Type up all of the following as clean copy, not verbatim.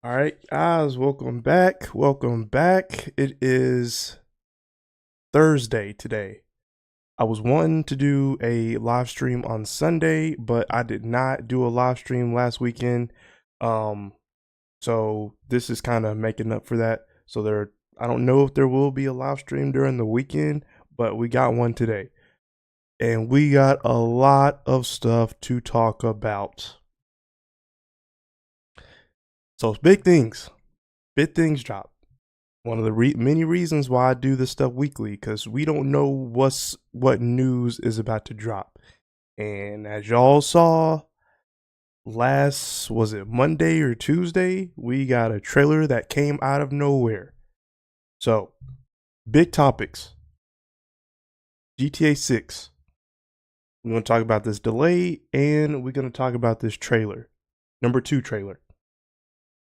All right, guys, welcome back. Welcome back. It is Thursday today. I was wanting to do a live stream on Sunday, but I did not do a live stream last weekend. Um, so this is kind of making up for that. I don't know if there will be a live stream during the weekend, but we got one today. And we got a lot of stuff to talk about. So it's big things. Big things drop. One of the many reasons why I do this stuff weekly, because we don't know what news is about to drop. And as y'all saw was it Monday or Tuesday, we got a trailer that came out of nowhere. So, big topics. GTA 6. We're going to talk about this delay, and we're going to talk about this trailer. Number 2 trailer.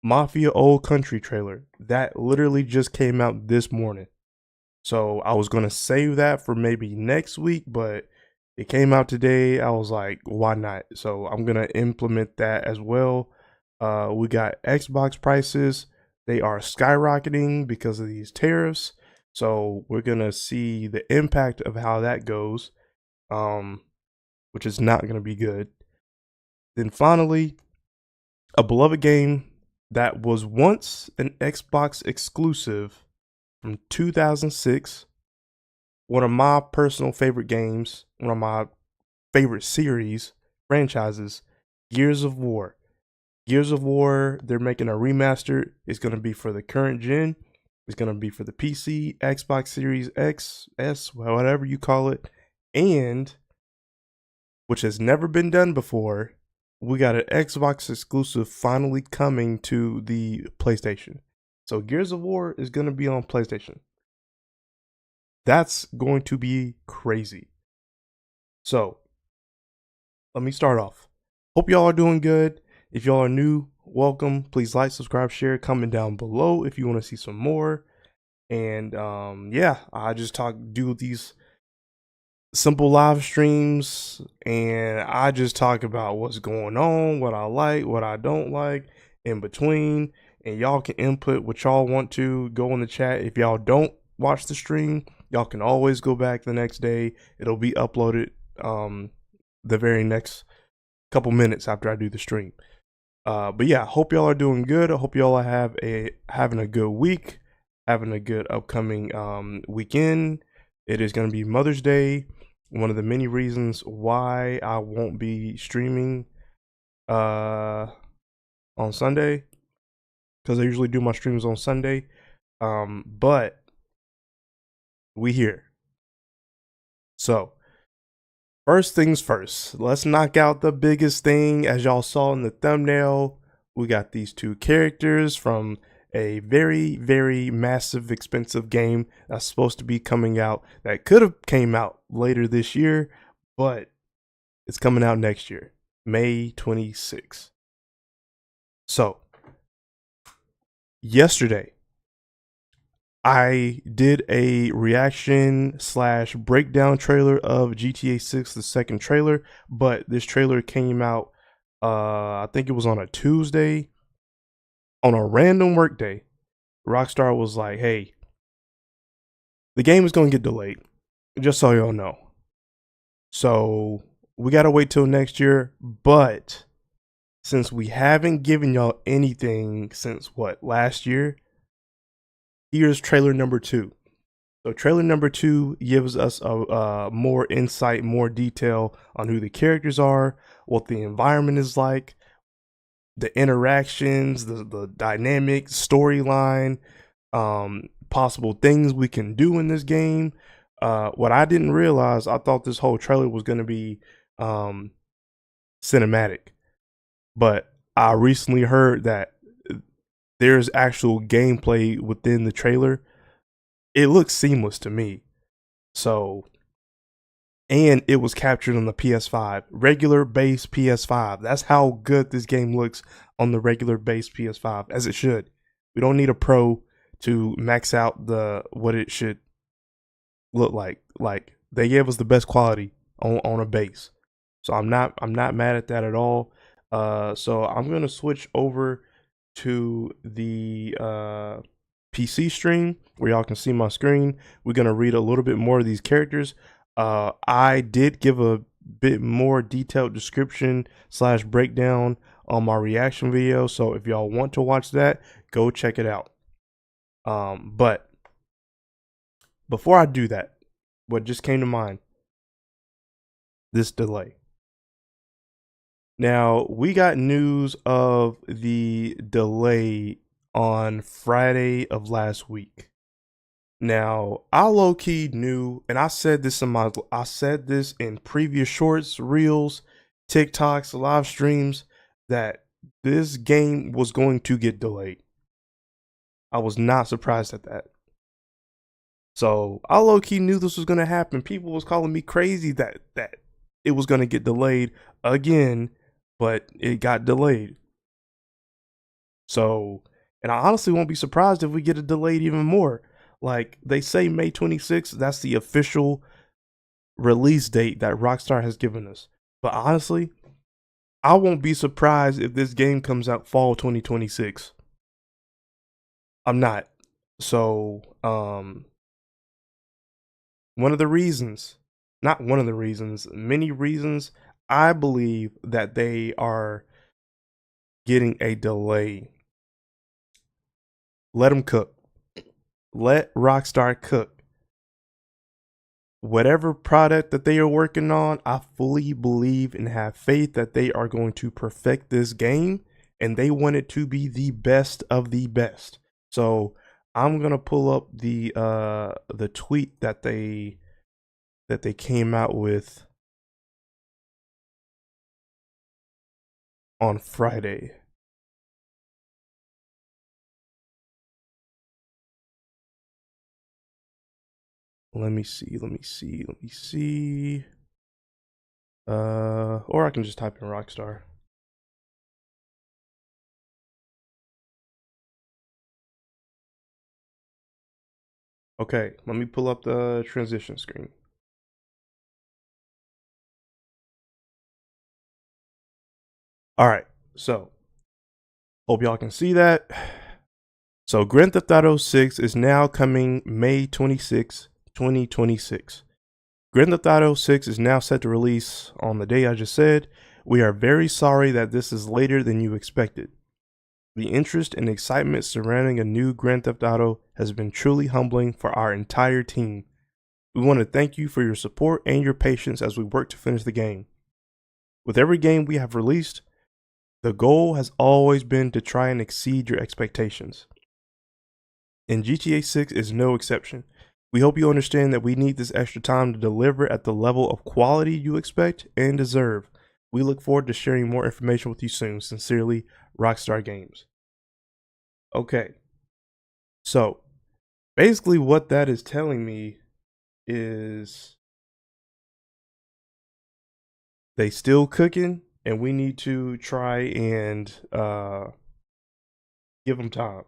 Mafia Old Country trailer. That literally just came out this morning. So I was going to save that for maybe next week, but it came out today. I was like, why not? So I'm going to implement that as well. We got Xbox prices. They are skyrocketing because of these tariffs. So we're going to see the impact of how that goes, which is not going to be good. Then finally, a beloved game that was once an Xbox exclusive from 2006, one of my personal favorite games, one of my favorite franchises, Gears of War. Gears of War, they're making a remaster. It's going to be for the current gen. It's going to be for the PC, Xbox Series X, S, whatever you call it. And, which has never been done before, we got an Xbox exclusive finally coming to the PlayStation. So Gears of War is going to be on PlayStation. That's going to be crazy. So, let me start off. Hope y'all are doing good. If y'all are new, welcome. Please like, subscribe, share, comment down below if you want to see some more. And yeah, I just do these simple live streams, and I just talk about what's going on, what I like, what I don't like, in between. And y'all can input what y'all want to. Go in the chat. If y'all don't watch the stream, y'all can always go back the next day. It'll be uploaded the very next couple minutes after I do the stream. But yeah, hope y'all are doing good. I hope y'all are having a good week, having a good upcoming weekend. It is going to be Mother's Day. One of the many reasons why I won't be streaming on Sunday, because I usually do my streams on Sunday. But we here. So, first things first, let's knock out the biggest thing. As y'all saw in the thumbnail, we got these two characters from a very, very massive, expensive game that's supposed to be coming out, that could have came out later this year, but it's coming out next year, May 26th. So, yesterday, I did a reaction / breakdown trailer of GTA 6, the second trailer, but this trailer came out, I think it was on a Tuesday. On a random work day, Rockstar was like, hey, the game is going to get delayed, just so y'all know. So we got to wait till next year, but since we haven't given y'all anything since last year, here's trailer number 2. So trailer number 2 gives us a more insight, more detail on who the characters are, what the environment is like, the interactions, the dynamic storyline, possible things we can do in this game. What I didn't realize, I thought this whole trailer was going to be cinematic, but I recently heard that there's actual gameplay within the trailer. It looks seamless to me. So, and it was captured on the PS5, regular base PS5. That's how good this game looks on the regular base PS5, as it should. We don't need a pro to max out what it should look like. Like, they gave us the best quality on a base. So I'm not mad at that at all. So I'm gonna switch over to the PC stream where y'all can see my screen. We're gonna read a little bit more of these characters. I did give a bit more detailed description / breakdown on my reaction video, so if y'all want to watch that, go check it out. But before I do that, what just came to mind, this delay. Now, we got news of the delay on Friday of last week. Now, I low-key knew, and I said this in previous shorts, reels, TikToks, live streams, that this game was going to get delayed. I was not surprised at that. So I low-key knew this was gonna happen. People was calling me crazy that it was gonna get delayed again, but it got delayed. So, and I honestly won't be surprised if we get it delayed even more. Like they say May 26th, that's the official release date that Rockstar has given us. But honestly, I won't be surprised if this game comes out fall 2026. I'm not. So, one of the reasons, not one of the reasons, many reasons I believe that they are getting a delay. Let them cook. Let Rockstar cook. Whatever product that they are working on, I fully believe and have faith that they are going to perfect this game, and they want it to be the best of the best. So I'm gonna pull up the tweet that they came out with on Friday. Let me see. Or I can just type in Rockstar. Okay, let me pull up the transition screen. All right, so hope y'all can see that. So Grand Theft Auto 6 is now coming May 26, 2026. Grand Theft Auto 6 is now set to release on the day I just said. We are very sorry that this is later than you expected. The interest and excitement surrounding a new Grand Theft Auto has been truly humbling for our entire team. We want to thank you for your support and your patience as we work to finish the game. With every game we have released, the goal has always been to try and exceed your expectations. And GTA 6 is no exception. We hope you understand that we need this extra time to deliver at the level of quality you expect and deserve. We look forward to sharing more information with you soon. Sincerely, Rockstar Games. Okay. So, basically what that is telling me is they still cooking and we need to try and give them time.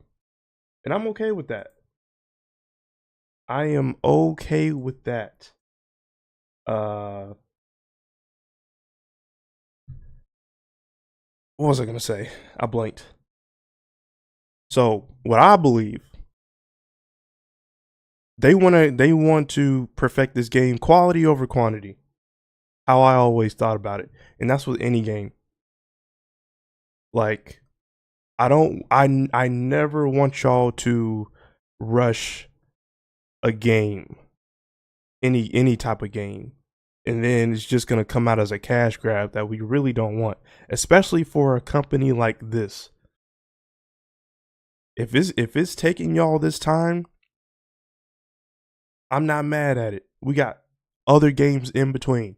And I'm okay with that. I am okay with that. What was I gonna say? I blanked. So what I believe, they want to perfect this game quality over quantity. How I always thought about it. And that's with any game. Like I never want y'all to rush a game. Any type of game. And then it's just gonna come out as a cash grab that we really don't want. Especially for a company like this. If it's taking y'all this time, I'm not mad at it. We got other games in between.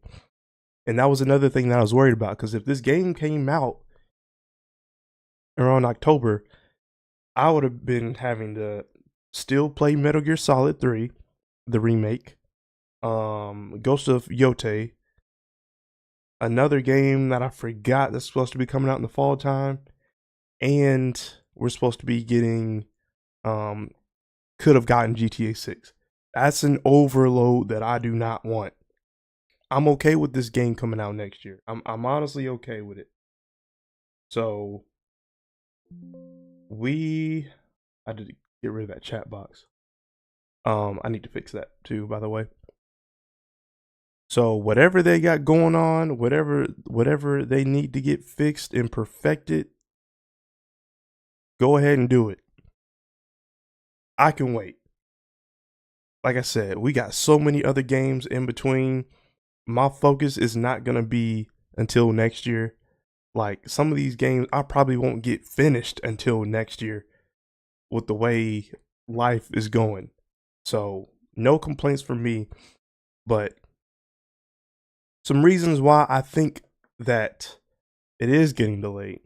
And that was another thing that I was worried about, because if this game came out around October, I would have been having to still play Metal Gear Solid 3, the remake, Ghost of Yote, another game that I forgot that's supposed to be coming out in the fall time, and we're supposed to be getting could have gotten GTA 6. That's an overload that I do not want. I'm okay with this game coming out next year. I'm honestly okay with it. So I did get rid of that chat box. I need to fix that too, by the way. So whatever they got going on, whatever they need to get fixed and perfected, go ahead and do it. I can wait. Like I said, we got so many other games in between. My focus is not gonna be until next year. Like some of these games, I probably won't get finished until next year with the way life is going. So no complaints from me, but some reasons why I think that it is getting delayed.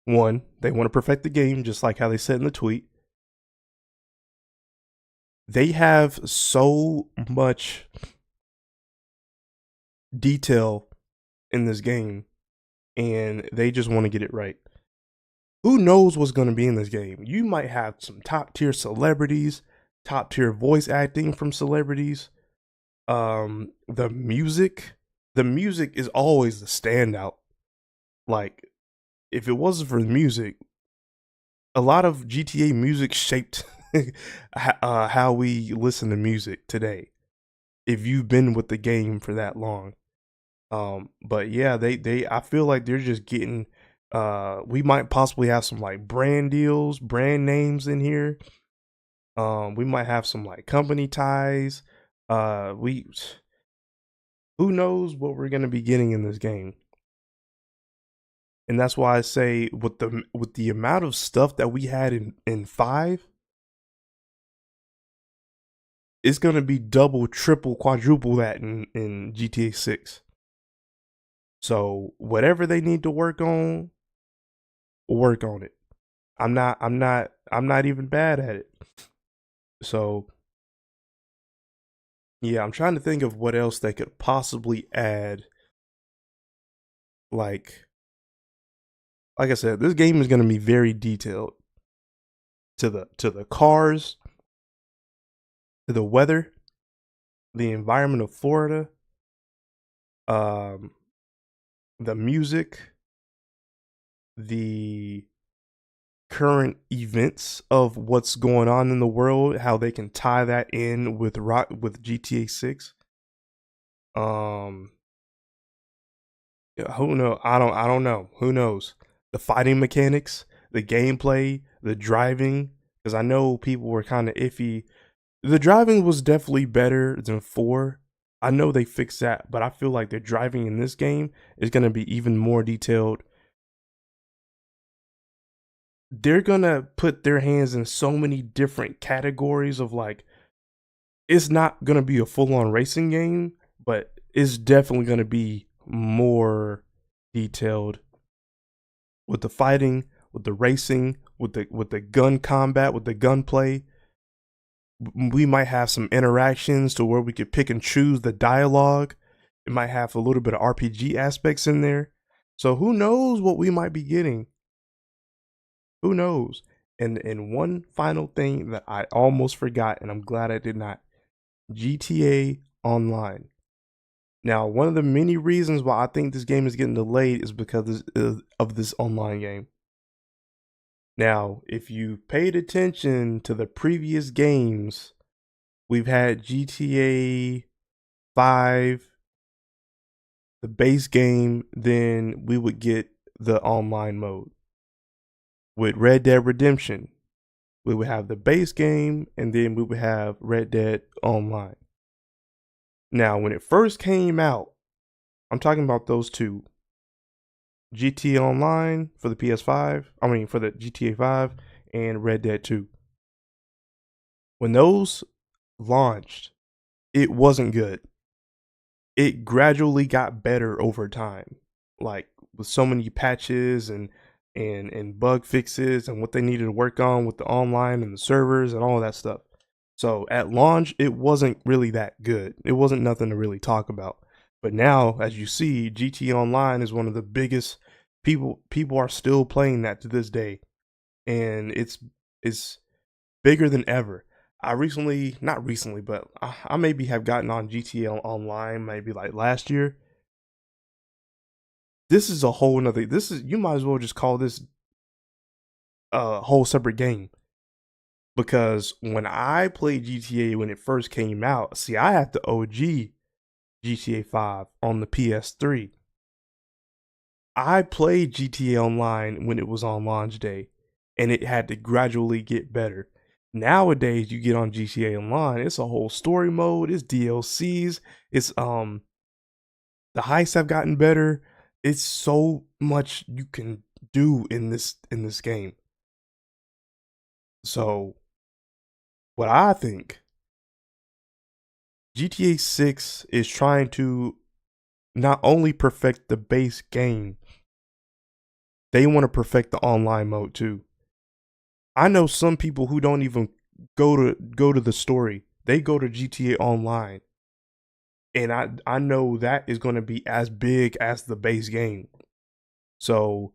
One, they want to perfect the game, just like how they said in the tweet. They have so much detail in this game, and they just want to get it right. Who knows what's going to be in this game? You might have some top tier celebrities, top tier voice acting from celebrities. The music is always the standout. Like, if it wasn't for the music, a lot of GTA music shaped how we listen to music today. If you've been with the game for that long, but yeah, they I feel like they're just getting. We might possibly have some like brand deals, brand names in here. We might have some like company ties. We who knows what we're gonna be getting in this game. And that's why I say with the amount of stuff that we had in 5, it's gonna be double, triple, quadruple that in GTA 6. So whatever they need to work on it. I'm not even bad at it. So yeah, I'm trying to think of what else they could possibly add. Like I said, this game is gonna be very detailed to the cars, to the weather, the environment of Florida, um, the music, the current events of what's going on in the world, how they can tie that in with GTA 6. Who know? I don't know. Who knows? The fighting mechanics, the gameplay, the driving, because I know people were kind of iffy. The driving was definitely better than 4. I know they fixed that, but I feel like the driving in this game is going to be even more detailed. They're going to put their hands in so many different categories of like, it's not going to be a full on racing game, but it's definitely going to be more detailed with the fighting, with the racing, with the gun combat, with the gunplay. We might have some interactions to where we could pick and choose the dialogue. It might have a little bit of RPG aspects in there. So who knows what we might be getting? Who knows? And one final thing that I almost forgot, and I'm glad I did not. GTA Online. Now, one of the many reasons why I think this game is getting delayed is because of this online game. Now, if you paid attention to the previous games, we've had GTA 5, the base game, then we would get the online mode. With Red Dead Redemption, we would have the base game, and then we would have Red Dead Online. Now, when it first came out, I'm talking about those two. GTA Online for the PS5, for the GTA 5 and Red Dead 2. When those launched, it wasn't good. It gradually got better over time. Like with so many patches and bug fixes and what they needed to work on with the online and the servers and all of that stuff. So at launch, it wasn't really that good. It wasn't nothing to really talk about. But now, as you see, GTA Online is one of the biggest. People are still playing that to this day, and it's bigger than ever. Not recently, but I maybe have gotten on GTA Online maybe like last year. This is a whole nother. You might as well just call this a whole separate game. Because when I played GTA when it first came out, see, I had the OG GTA 5 on the PS3. I played GTA Online when it was on launch day, and it had to gradually get better. Nowadays, you get on GTA Online, it's a whole story mode, it's DLCs, it's the heists have gotten better. It's so much you can do in this game. So, what I think, GTA 6 is trying to not only perfect the base game, they want to perfect the online mode too. I know some people who don't even go to the story. They go to GTA Online. And I know that is going to be as big as the base game. So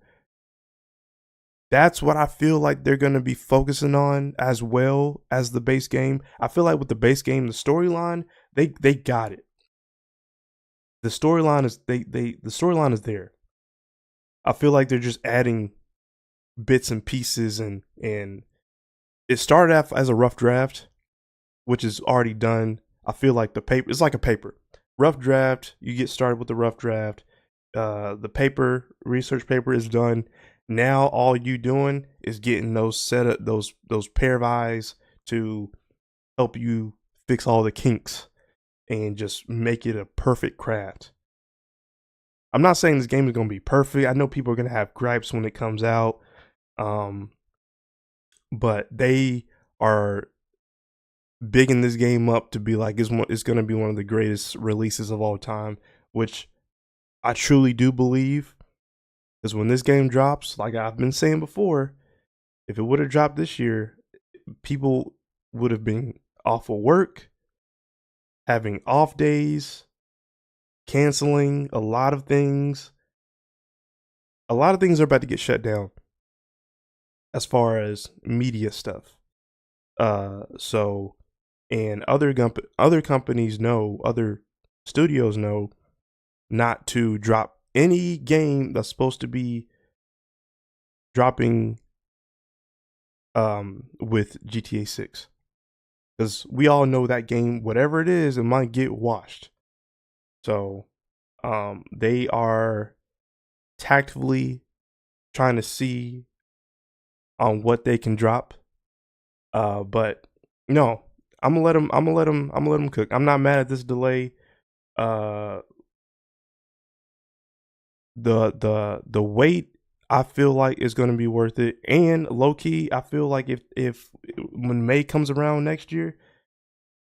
that's what I feel like they're going to be focusing on as well as the base game. I feel like with the base game, the storyline, they got it. The storyline is the storyline is there. I feel like they're just adding bits and pieces, and it started off as a rough draft, which is already done. I feel like the paper, it's like a paper. Rough draft, you get started with the rough draft. The paper, research paper is done. Now all you doing is getting those set up, those pair of eyes to help you fix all the kinks and just make it a perfect craft. I'm not saying this game is going to be perfect. I know people are going to have gripes when it comes out. But they are bigging this game up to be like it's going to be one of the greatest releases of all time, which I truly do believe. Because when this game drops, like I've been saying before, if it would have dropped this year, people would have been off of work, having off days, canceling a lot of things. A lot of things are about to get shut down as far as media stuff. So, and other companies know, other studios know not to drop any game that's supposed to be dropping with GTA 6. Because we all know that game, whatever it is, it might get washed. So they are tactfully trying to see on what they can drop. But no, I'm gonna let them cook. I'm not mad at this delay. Uh the wait, I feel like is going to be worth it. And low key, I feel like if when May comes around next year,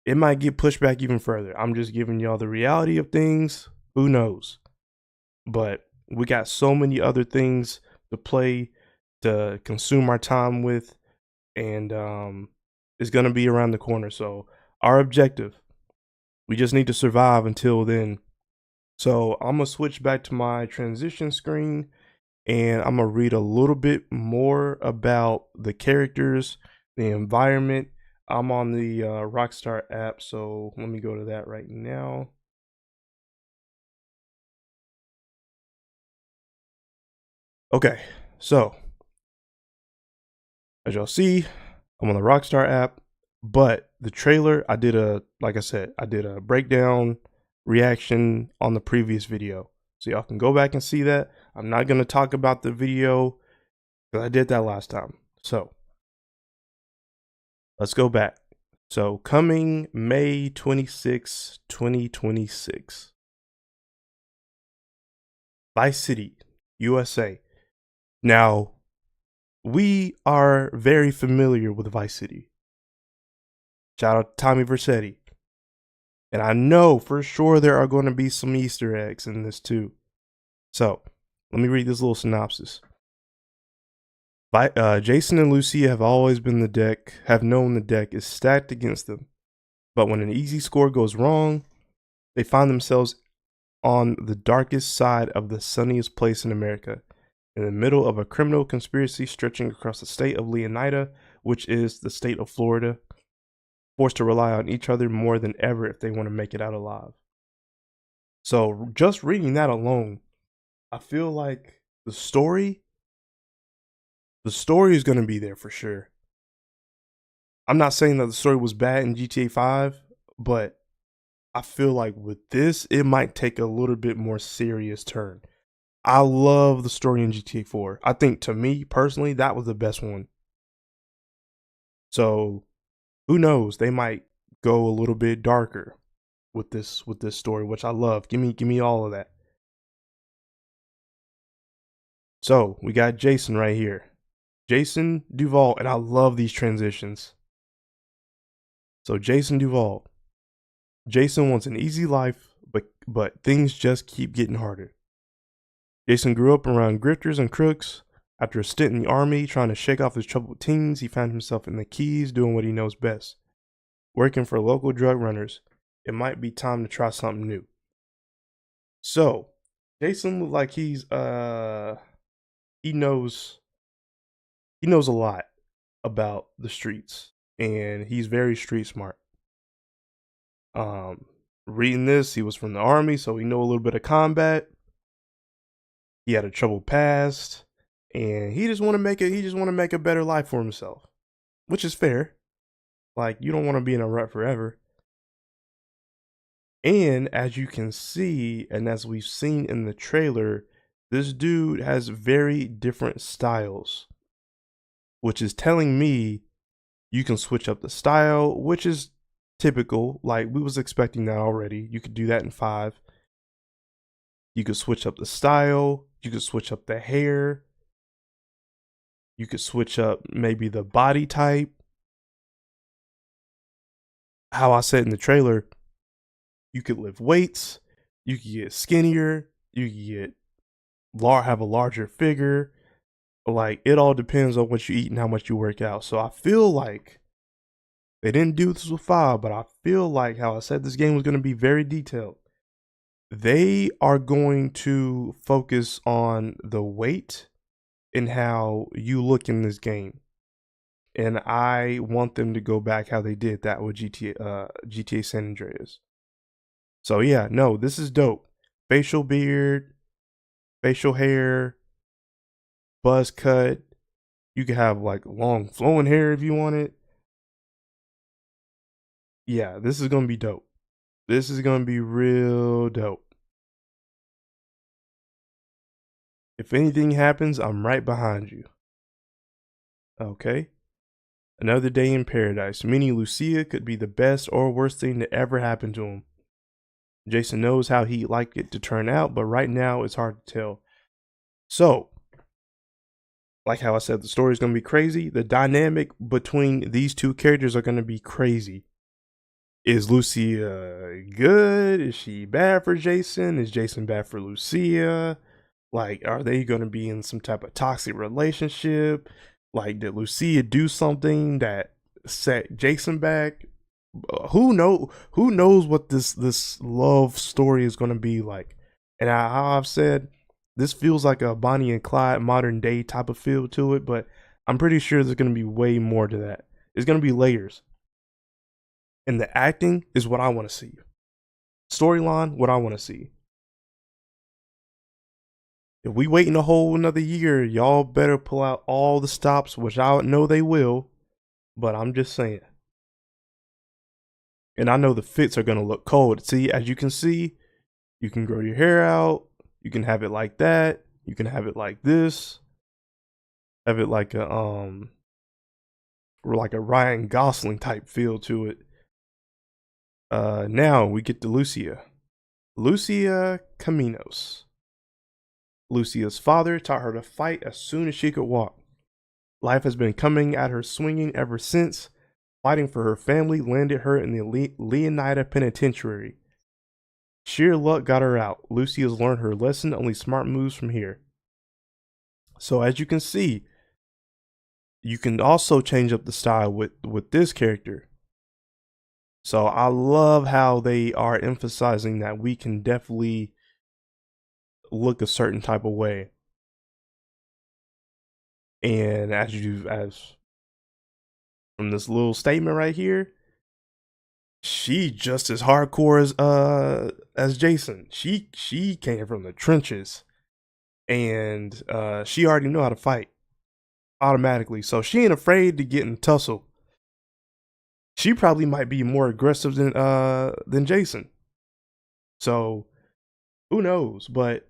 it might get pushed back even further. I'm just giving y'all the reality of things. Who knows? But we got so many other things to play, to consume our time with, and it's going to be around the corner. So our objective, we just need to survive until then. So I'm gonna switch back to my transition screen, and I'm gonna read a little bit more about the characters, the environment. I'm on the Rockstar app, so let me go to that right now. Okay, so as y'all see, I'm on the Rockstar app, but the trailer, like I said, I did a breakdown reaction on the previous video. So y'all can go back and see that. I'm not going to talk about the video because I did that last time. So let's go back. So coming May 26, 2026. Vice City, USA. Now, we are very familiar with Vice City. Shout out to Tommy Vercetti. And I know for sure there are going to be some Easter eggs in this too. So, let me read this little synopsis. Jason and Lucy have always been have known the deck is stacked against them. But when an easy score goes wrong, they find themselves on the darkest side of the sunniest place in America, in the middle of a criminal conspiracy stretching across the state of Leonida, which is the state of Florida, forced to rely on each other more than ever if they want to make it out alive. So just reading that alone, I feel like the story The story is going to be there for sure. I'm not saying that the story was bad in GTA 5, but I feel like with this, it might take a little bit more serious turn. I love the story in GTA 4. I think, to me personally, that was the best one. So who knows? They might go a little bit darker with this story, which I love. Give me all of that. So we got Jason right here. Jason Duval, and I love these transitions. So Jason Duval. Jason wants an easy life, but things just keep getting harder. Jason grew up around grifters and crooks. After a stint in the army trying to shake off his troubled teens, he found himself in the Keys doing what he knows best, working for local drug runners. It might be time to try something new. So, Jason looks like he knows a lot about the streets, and he's very street smart. Reading this, he was from the army, so he know a little bit of combat. He had a troubled past, and he just want to make a better life for himself, which is fair. Like, you don't want to be in a rut forever. And as you can see, and as we've seen in the trailer, this dude has very different styles, which is telling me you can switch up the style, which is typical. Like, we was expecting that already. You could do that in 5. You could switch up the style. You could switch up the hair. You could switch up maybe the body type. How I said in the trailer, you could lift weights. You could get skinnier. You could have a larger figure. Like, it all depends on what you eat and how much you work out. So I feel like they didn't do this with 5, but I feel like how I said this game was going to be very detailed. They are going to focus on the weight and how you look in this game. And I want them to go back how they did that with GTA San Andreas. So yeah, no, this is dope. Facial beard, facial hair, buzz cut. You can have like long flowing hair if you want it. Yeah, this is gonna be dope. This is gonna be real dope. If anything happens, I'm right behind you. Okay. Another day in paradise, meaning Lucia could be the best or worst thing to ever happen to him. Jason knows how he'd like it to turn out, but right now it's hard to tell. So, like how I said, the story's going to be crazy. The dynamic between these two characters are going to be crazy. Is Lucia good? Is she bad for Jason? Is Jason bad for Lucia? Like, are they going to be in some type of toxic relationship? Like, did Lucia do something that set Jason back? Who knows what this love story is going to be like? And how I've said, this feels like a Bonnie and Clyde modern day type of feel to it, but I'm pretty sure there's going to be way more to that. There's going to be layers. And the acting is what I want to see. Storyline, what I want to see. If we wait in a whole another year, y'all better pull out all the stops, which I know they will, but I'm just saying. And I know the fits are going to look cold. See, as you can see, you can grow your hair out. You can have it like that. You can have it like this. Have it like a Ryan Gosling type feel to it. Now we get to Lucia. Lucia Caminos. Lucia's father taught her to fight as soon as she could walk. Life has been coming at her swinging ever since. Fighting for her family landed her in the Leonida Penitentiary. Sheer luck got her out. Lucy has learned her lesson, only smart moves from here. So as you can see, you can also change up the style with this character. So I love how they are emphasizing that we can definitely look a certain type of way. And as from this little statement right here, she just as hardcore as Jason. She came from the trenches, and she already know how to fight. automatically. So she ain't afraid to get in tussle. She probably might be more aggressive than Jason. So who knows? But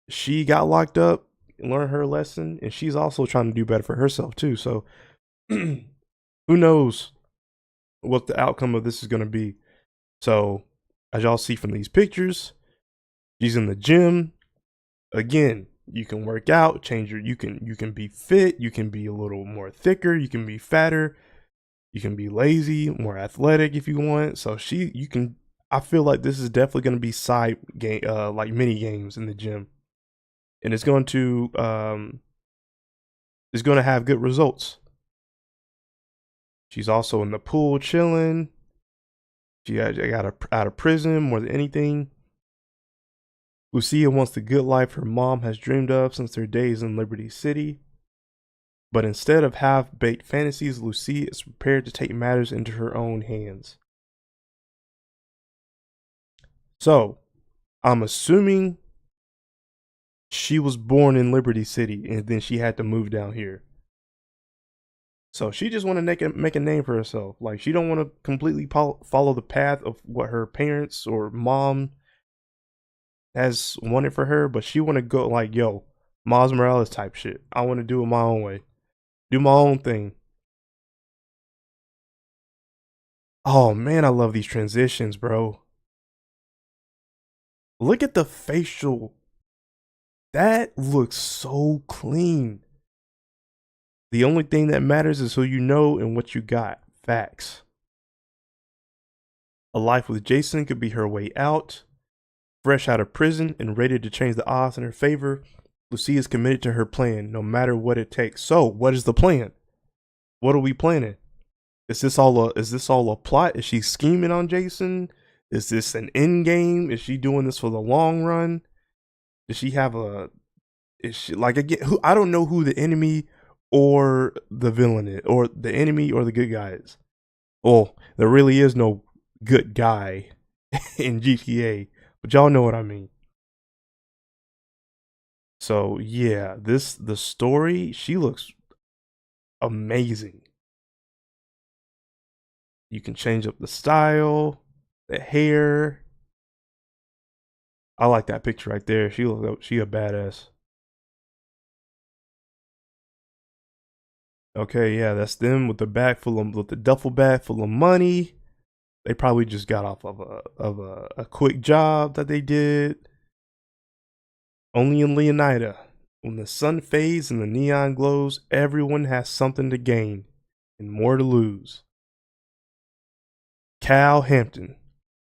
she got locked up, learned her lesson, and she's also trying to do better for herself too. So who knows what the outcome of this is going to be. So as y'all see from these pictures, she's in the gym. Again, you can work out, change your you can be fit, you can be a little more thicker, you can be fatter, you can be lazy, more athletic if you want. So you can I feel like this is definitely going to be side game like mini games in the gym. And it's going to have good results. She's also in the pool chilling. She got out of prison more than anything. Lucia wants the good life her mom has dreamed of since their days in Liberty City. But instead of half-baked fantasies, Lucia is prepared to take matters into her own hands. So, I'm assuming she was born in Liberty City and then she had to move down here. So she just want to make a name for herself. Like, she don't want to completely follow the path of what her parents or mom has wanted for her, but she want to go like, yo, Miles Morales type shit. I want to do it my own way. Do my own thing. Oh man, I love these transitions, bro. Look at the facial. That looks so clean. The only thing that matters is who you know and what you got. Facts. A life with Jason could be her way out. Fresh out of prison and ready to change the odds in her favor, Lucia is committed to her plan, no matter what it takes. So, what is the plan? What are we planning? Is this all a plot? Is she scheming on Jason? Is this an end game? Is she doing this for the long run? Does she have a? Is she like again? I don't know who the enemy or the villain is, or the enemy or the good guy is. Well, there really is no good guy in GTA, but y'all know what I mean. So yeah, the story, she looks amazing. You can change up the style, the hair. I like that picture right there. She a badass. Okay, yeah, that's them with the duffel bag full of money. They probably just got off of a quick job that they did. Only in Leonida, when the sun fades and the neon glows, everyone has something to gain and more to lose. Cal Hampton.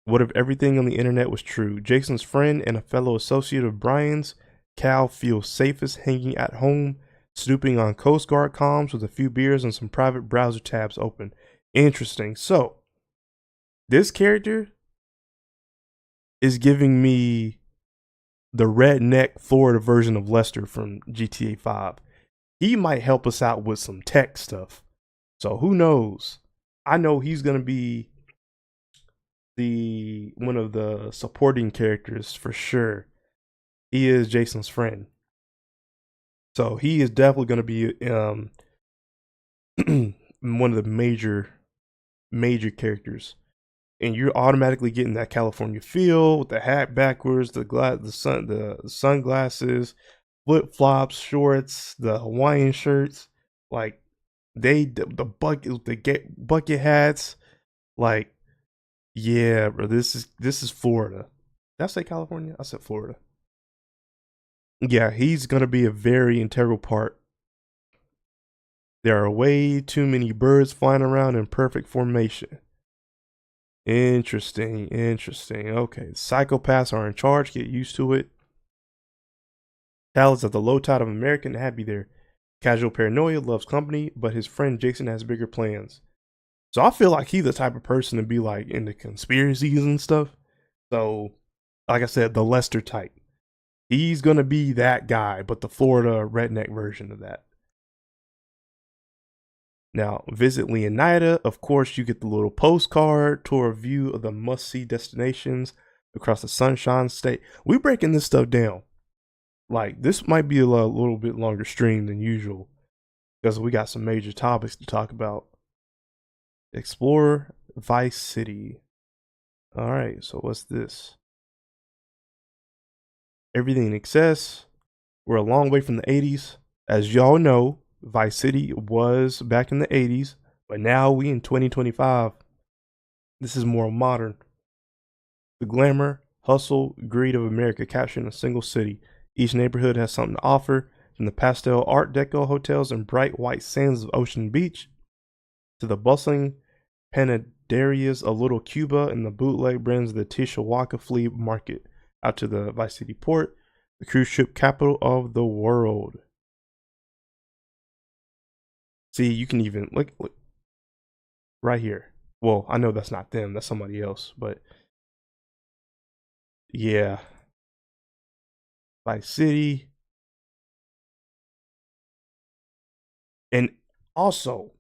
What if everything on the internet was true? Jason's friend and a fellow associate of Brian's, Cal feels safest hanging at home, snooping on Coast Guard comms with a few beers and some private browser tabs open. Interesting. So, this character is giving me the redneck Florida version of Lester from GTA 5. He might help us out with some tech stuff. So who knows? I know he's gonna be one of the supporting characters for sure. He is Jason's friend. So he is definitely gonna be one of the major characters. And you're automatically getting that California feel with the hat backwards, the sunglasses, flip flops, shorts, the Hawaiian shirts, like the bucket hats, like yeah, bro. This is Florida. Did I say California? I said Florida. Yeah, he's gonna be a very integral part. There are way too many birds flying around in perfect formation. Interesting. Okay, psychopaths are in charge. Get used to it. Cal is at the low tide of American happy there. Casual paranoia, loves company, but his friend Jason has bigger plans. So I feel like he's the type of person to be like into conspiracies and stuff. So, like I said, the Lester type. He's gonna be that guy, but the Florida redneck version of that. Now, visit Leonida. Of course, you get the little postcard, tour of view of the must-see destinations across the Sunshine State. We breaking this stuff down. Like, this might be a little bit longer stream than usual. because we got some major topics to talk about. Explore Vice City. All right, so what's this? Everything in excess. We're a long way from the 80s. As y'all know, Vice City was back in the 80s, but now we in 2025. This is more modern. The glamour, hustle, greed of America captured in a single city. Each neighborhood has something to offer, from the pastel Art Deco hotels and bright white sands of Ocean Beach to the bustling panaderias of Little Cuba and the bootleg brands of the Tishawaka Flea Market. Out to the Vice City port, the cruise ship capital of the world. See, you can even look right here. Well, I know that's not them, that's somebody else, but yeah. Vice City. And also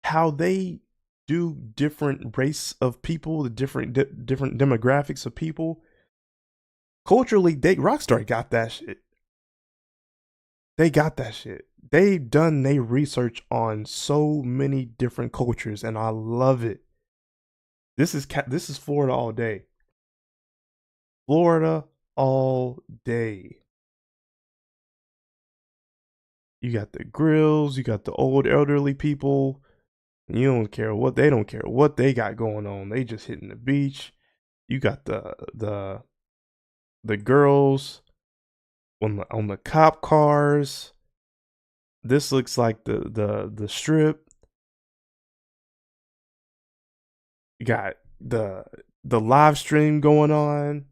how they do different race of people, the different demographics of people. Culturally, Rockstar got that shit. They got that shit. They've done their research on so many different cultures, and I love it. This is Florida all day. Florida all day. You got the grills, you got the old elderly people. You don't care what they don't care what they got going on. They just hitting the beach. You got the girls on the cop cars. This looks like the strip. You got the live stream going on.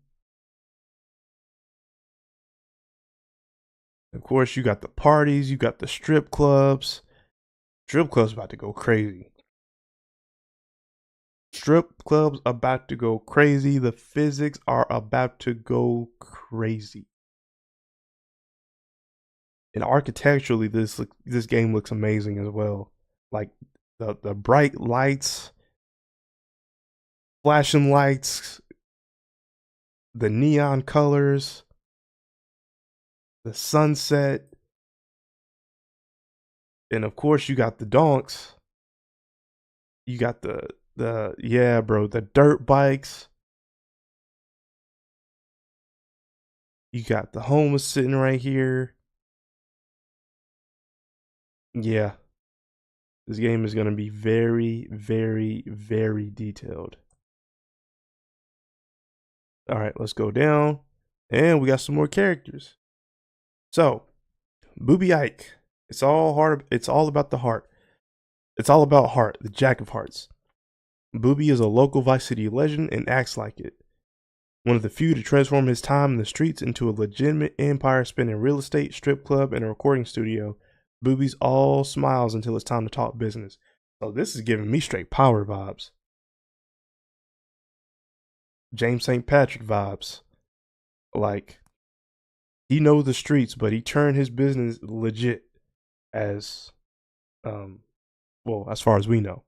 Of course, you got the parties, you got the strip clubs. Strip clubs about to go crazy. Strip clubs about to go crazy. The physics are about to go crazy. And architecturally, this game looks amazing as well. Like the bright lights, flashing lights, the neon colors, the sunset, and of course you got the donks. You got the yeah, bro, the dirt bikes. You got the homeless sitting right here. Yeah. This game is going to be very, very, very detailed. All right, let's go down. And we got some more characters. So, Booby Ike. It's all about the heart. It's all about heart, the Jack of Hearts. Booby is a local Vice City legend and acts like it. One of the few to transform his time in the streets into a legitimate empire spanning real estate, strip club, and a recording studio. Booby's all smiles until it's time to talk business. So this is giving me straight power vibes. James St. Patrick vibes. Like, he knows the streets, but he turned his business legit as, well, as far as we know.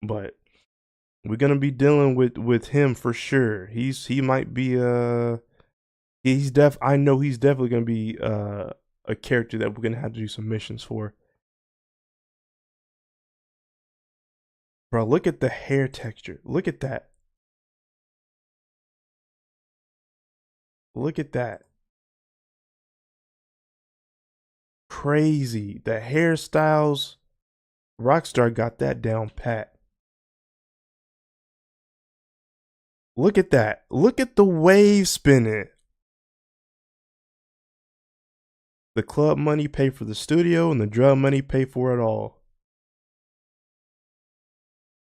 But we're gonna be dealing with him for sure. He might be I know he's definitely gonna be a character that we're gonna have to do some missions for. Bro, look at the hair texture. Look at that. Look at that. Crazy. The hairstyles. Rockstar got that down pat. Look at that. Look at the wave spinning. The club money pay for the studio and the drug money pay for it all.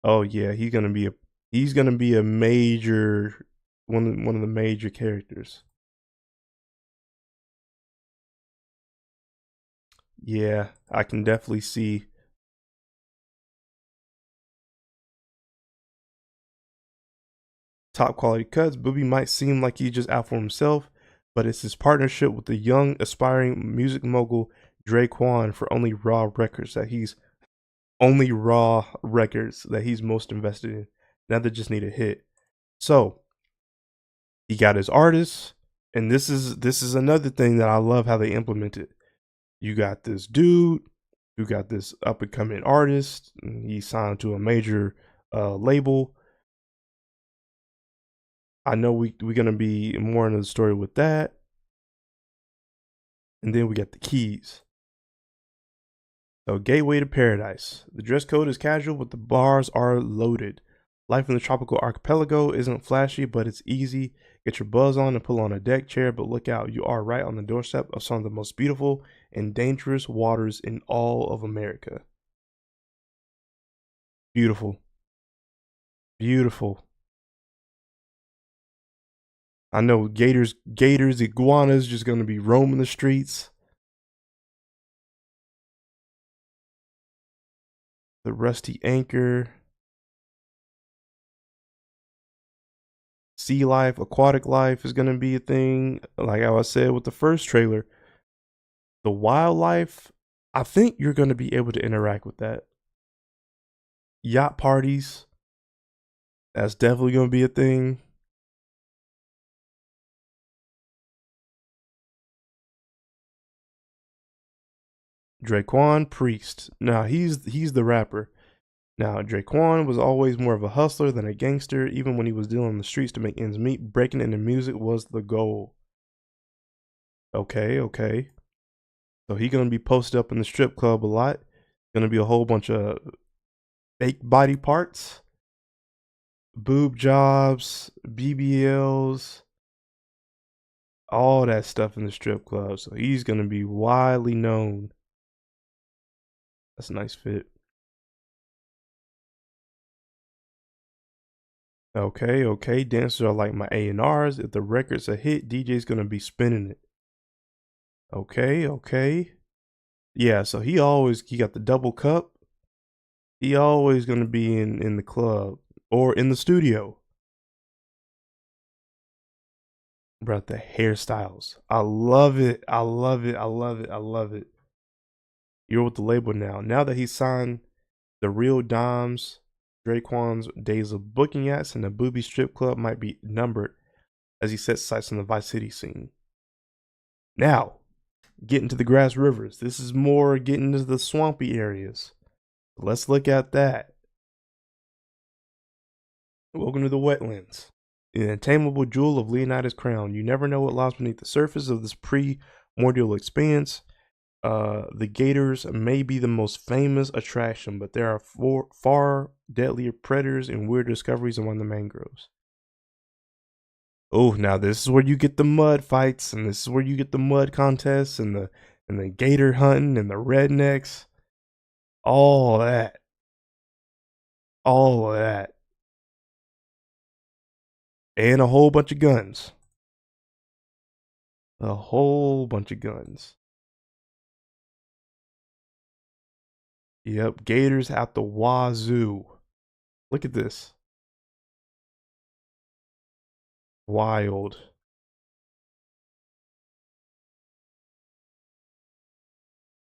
Oh yeah, he's gonna be a major one of the major characters. Yeah, I can definitely see. Top quality cuts. Booby might seem like he's just out for himself, but it's his partnership with the young aspiring music mogul Dre Quan for only raw records that he's most invested in. Now they just need a hit. So he got his artists, and this is another thing that I love how they implemented. You got this dude who got this up and coming artist, and he signed to a major label. I know we're gonna be more into the story with that. And then we got the keys. So, Gateway to Paradise. The dress code is casual, but the bars are loaded. Life in the tropical archipelago isn't flashy, but it's easy. Get your buzz on and pull on a deck chair, but look out, you are right on the doorstep of some of the most beautiful and dangerous waters in all of America. Beautiful. Beautiful. I know gators, iguanas just gonna be roaming the streets. The rusty anchor. Sea life, aquatic life is gonna be a thing. Like I said with the first trailer, the wildlife, I think you're gonna be able to interact with that. Yacht parties, that's definitely gonna be a thing. Draquan Priest. Now he's the rapper. Now Draquan was always more of a hustler than a gangster. Even when he was dealing on the streets to make ends meet, breaking into music was the goal. Okay, okay. So he gonna be posted up in the strip club a lot. Gonna be a whole bunch of fake body parts, boob jobs, BBLs, all that stuff in the strip club. So he's gonna be widely known. That's a nice fit. Okay, okay. Dancers are like my A&Rs. If the record's a hit, DJ's gonna be spinning it. Okay, okay. Yeah, so he got the double cup. He always gonna be in the club or in the studio. Bro, the hairstyles. I love it. I love it. I love it. I love it. You're with the label now. Now that he's signed the real Dimes, Draquan's days of booking acts and the booby strip club might be numbered as he sets sights on the Vice City scene. Now, getting to the grass rivers. This is more getting into the swampy areas. Let's look at that. Welcome to the wetlands. The untamable jewel of Leonidas' crown. You never know what lies beneath the surface of this primordial expanse. The gators may be the most famous attraction, but there are far deadlier predators and weird discoveries among the mangroves. Oh, now this is where you get the mud fights, and this is where you get the mud contests and the gator hunting and the rednecks. All that. All of that. And a whole bunch of guns. A whole bunch of guns. Yep, gators out the wazoo. Look at this. Wild.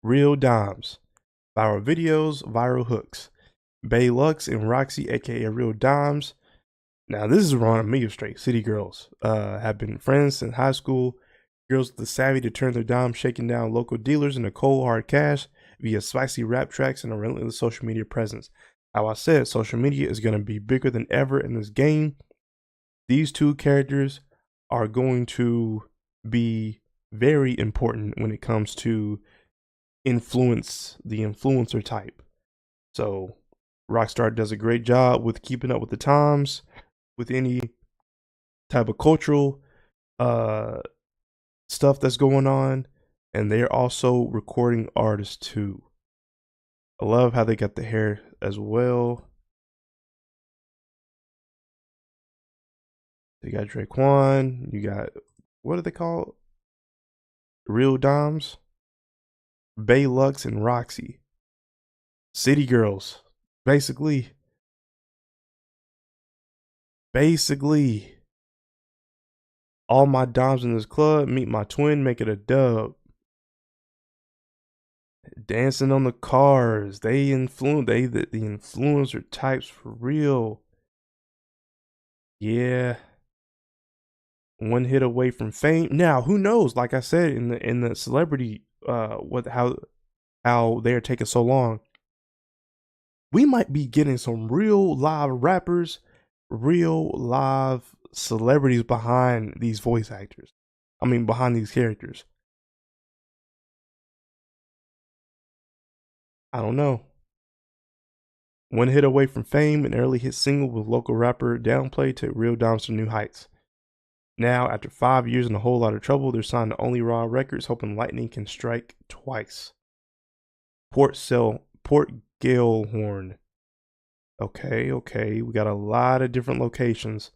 Real dimes. Viral videos, viral hooks. Bay Lux and Roxy, aka Real Dimes. Now this is wrong on me straight. City girls have been friends since high school. Girls with the savvy to turn their dimes, shaking down local dealers into cold hard cash via spicy rap tracks and a relentless social media presence. How I said, social media is going to be bigger than ever in this game. These two characters are going to be very important when it comes to the influencer type. So Rockstar does a great job with keeping up with the times, with any type of cultural stuff that's going on, and they're also recording artists too. I love how they got the hair as well. They got Draquan, you got, what are they called? Real Dimes, Bay Lux, and Roxy. City girls, basically. All my dimes in this club, meet my twin, make it a dub. Dancing on the cars, the influencer types for real. Yeah. One hit away from fame. Now, who knows? Like I said in the celebrity what how they are taking so long, we might be getting some real live rappers, real live celebrities behind these voice actors. I mean, behind these characters. I don't know. One hit away from fame, an early hit single with local rapper Downplay took Real Dimes to new heights. Now, after 5 years and a whole lot of trouble, they're signed to Only Raw Records, hoping lightning can strike twice. Port Galehorn. Okay. We got a lot of different locations.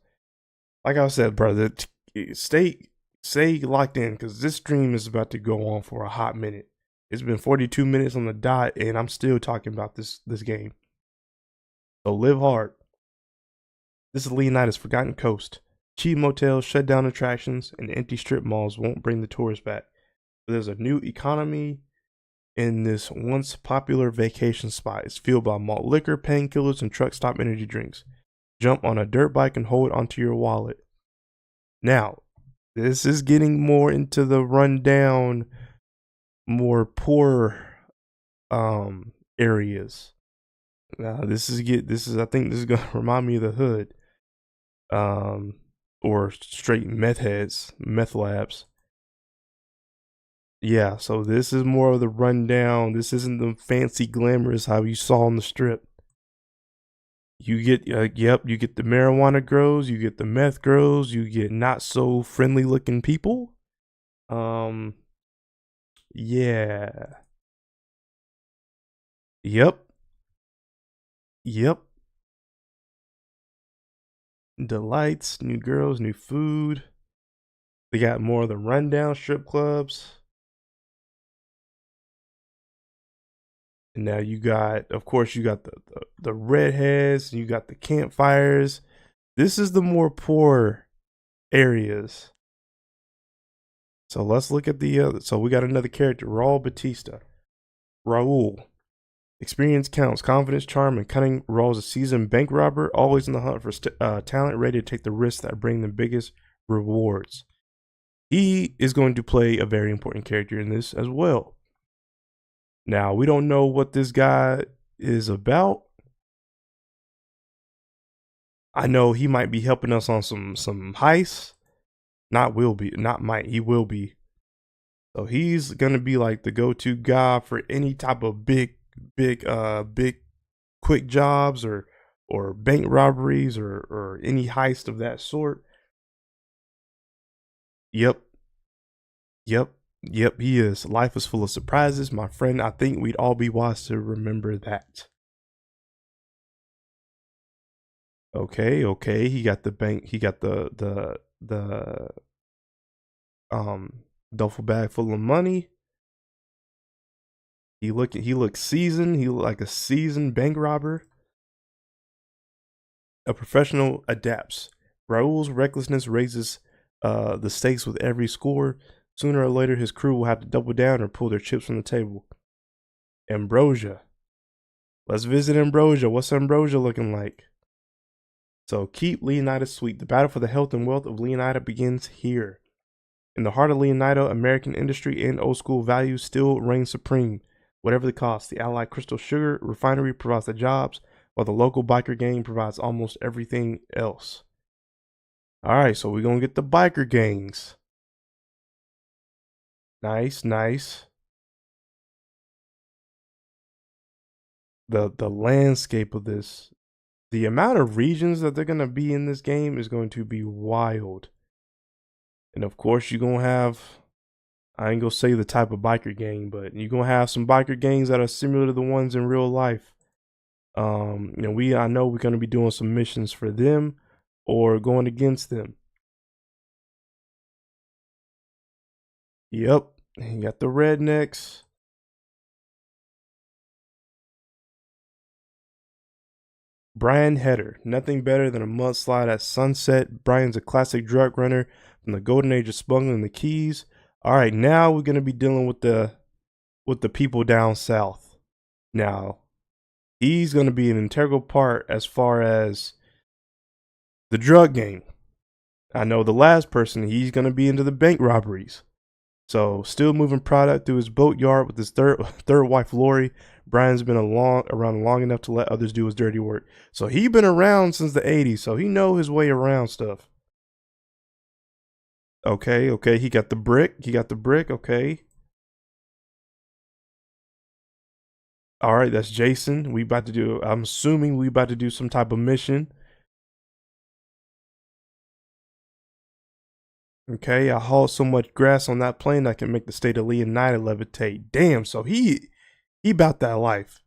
Like I said, brother, stay locked in because this stream is about to go on for a hot minute. It's been 42 minutes on the dot, and I'm still talking about this game. So live hard. This is Leonidas' Forgotten Coast. Cheap motels, shut down attractions, and empty strip malls won't bring the tourists back. But there's a new economy in this once popular vacation spot. It's fueled by malt liquor, painkillers, and truck stop energy drinks. Jump on a dirt bike and hold onto your wallet. Now, this is getting more into the rundown, more poor areas. Now, this is I think this is gonna remind me of the hood. Or straight meth heads, meth labs. Yeah, so this is more of the rundown. This isn't the fancy glamorous how you saw on the strip. You get, you get the marijuana grows, you get the meth grows, you get not so friendly looking people. Yeah. Yep. Delights, new girls, new food. They got more of the rundown strip clubs. And now you got, of course, you got the redheads, you got the campfires. This is the more poor areas. So let's look at the other. So we got another character, Raul Batista. Raul. Experience counts, confidence, charm, and cunning. Raul's a seasoned bank robber, always in the hunt for talent, ready to take the risks that bring the biggest rewards. He is going to play a very important character in this as well. Now, we don't know what this guy is about. I know he might be helping us on some heists. He will be. So he's gonna be like the go-to guy for any type of big quick jobs or bank robberies or any heist of that sort. Yep, he is. Life is full of surprises, my friend. I think we'd all be wise to remember that. Okay. He got the bank. He got the duffel bag full of money. He looks seasoned. He look like a seasoned bank robber. A professional adapts. Raul's recklessness raises the stakes with every score. Sooner or later, his crew will have to double down or pull their chips from the table. Ambrosia. Let's visit Ambrosia. What's Ambrosia looking like? So keep Leonida sweet. The battle for the health and wealth of Leonida begins here. In the heart of Leonida, American industry and old school values still reign supreme. Whatever the cost, the Allied Crystal Sugar Refinery provides the jobs, while the local biker gang provides almost everything else. Alright, so we're going to get the biker gangs. Nice. The landscape of this, the amount of regions that they're going to be in this game is going to be wild. And of course, you're going to have, I ain't going to say the type of biker gang, but you're going to have some biker gangs that are similar to the ones in real life. I know we're going to be doing some missions for them or going against them. Yep, you got the rednecks. Brian Heder, nothing better than a mudslide at sunset. Brian's a classic drug runner from the golden age of smuggling the keys. All right, now we're gonna be dealing with the people down south. Now, he's gonna be an integral part as far as the drug game. I know the last person, he's gonna be into the bank robberies. So still moving product through his boatyard with his third wife Lori. Brian's been around long enough to let others do his dirty work. So he been around since the 80s, so he know his way around stuff. Okay, he got the brick. Okay. All right, that's Jason. I'm assuming we about to do some type of mission. Okay, I hauled so much grass on that plane I can make the state of Leonida levitate. Damn, so he about that life.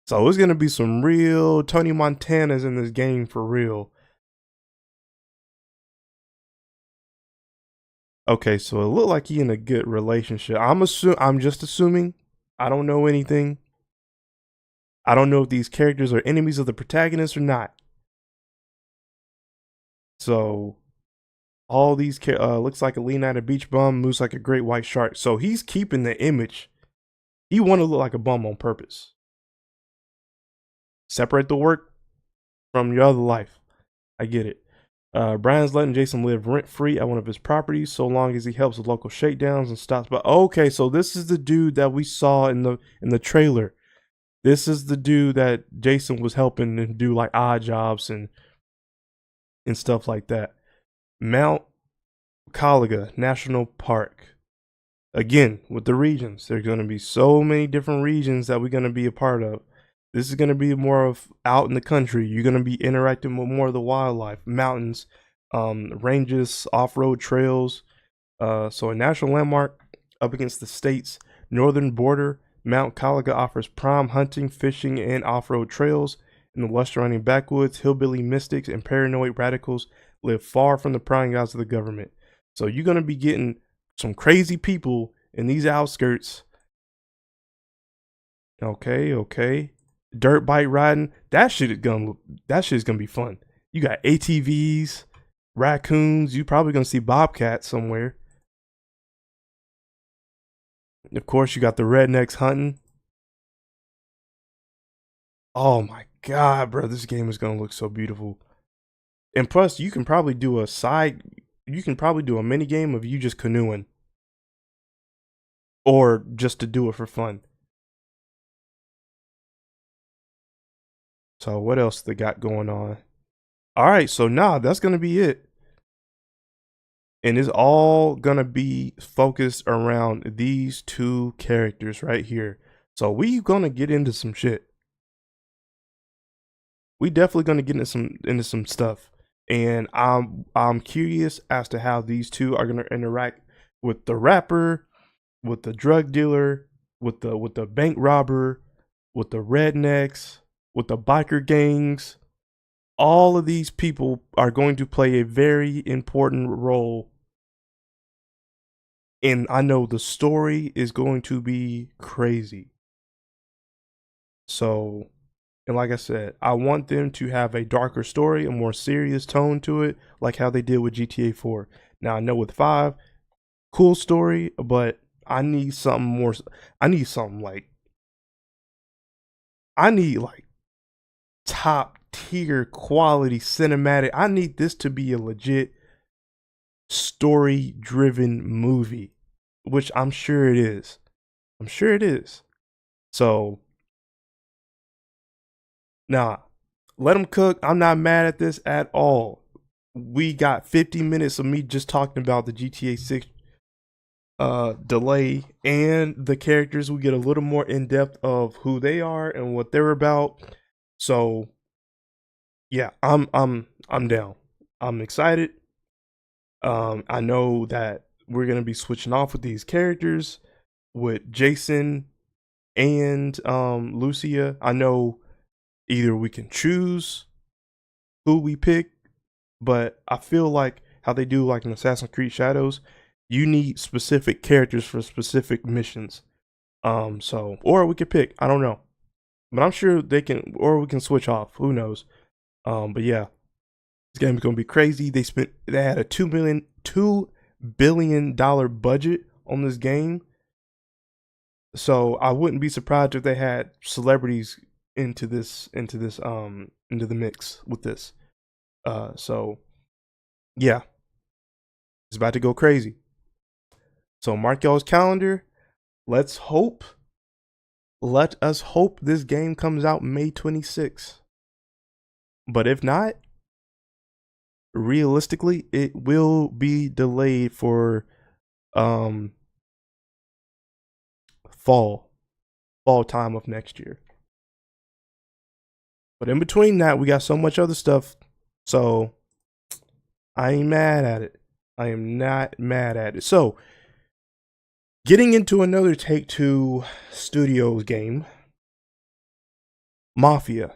So it's gonna be some real Tony Montanas in this game for real. Okay, so it looked like he in a good relationship. I'm just assuming. I don't know anything. I don't know if these characters are enemies of the protagonist or not. So all these looks like a Leonida beach bum, moves like a great white shark. So he's keeping the image. He want to look like a bum on purpose. Separate the work from your other life. I get it. Brian's letting Jason live rent free at one of his properties so long as he helps with local shakedowns and stops by. Okay, so this is the dude that we saw in the trailer. This is the dude that Jason was helping and do like odd jobs and stuff like that. Mount Caliga National Park. Again, with the regions, there's going to be so many different regions that we're going to be a part of. This is going to be more of out in the country. You're going to be interacting with more of the wildlife, mountains, ranges, off-road trails. So a national landmark up against the state's northern border, Mount Caliga offers prime hunting, fishing, and off-road trails. In the lush surrounding backwoods, hillbilly mystics and paranoid radicals live far from the prying eyes of the government. So you're going to be getting some crazy people in these outskirts. Okay. Dirt bike riding. That shit is gonna be fun. You got ATVs, raccoons. You probably gonna see bobcats somewhere. Of course, you got the rednecks hunting. Oh my god, bro, this game is gonna look so beautiful. And plus, you can probably do a mini game of you just canoeing, or just to do it for fun. So what else they got going on? All right, so that's gonna be it. And it's all gonna be focused around these two characters right here. So we gonna get into some shit. We definitely gonna get into some stuff. And I'm curious as to how these two are gonna interact with the rapper, with the drug dealer, with the bank robber, with the rednecks, with the biker gangs. All of these people are going to play a very important role. And I know the story is going to be crazy. So, and like I said, I want them to have a darker story, a more serious tone to it, like how they did with GTA 4. Now, I know with 5, cool story, but I need something more. I need something like top tier quality cinematic. I need this to be a legit story driven movie, which I'm sure it is. So, now let them cook. I'm not mad at this at all. We got 50 minutes of me just talking about the GTA 6 delay and the characters. We get a little more in depth of who they are and what they're about. So yeah, I'm down. I'm excited. I know that we're gonna be switching off with these characters with Jason and Lucia. I know either we can choose who we pick, but I feel like how they do like in Assassin's Creed Shadows, you need specific characters for specific missions. So or we could pick, I don't know. But I'm sure they can, or we can switch off. Who knows? But yeah, this game is gonna be crazy. They had a $2 billion budget on this game. So I wouldn't be surprised if they had celebrities into the mix with this. So yeah, it's about to go crazy. So mark y'all's calendar. Let's hope. Let us hope this game comes out May 26th. But if not, realistically, it will be delayed for um fall time of next year. But in between that, we got so much other stuff. So I ain't mad at it. I am not mad at it. So getting into another Take-Two Studios game, Mafia.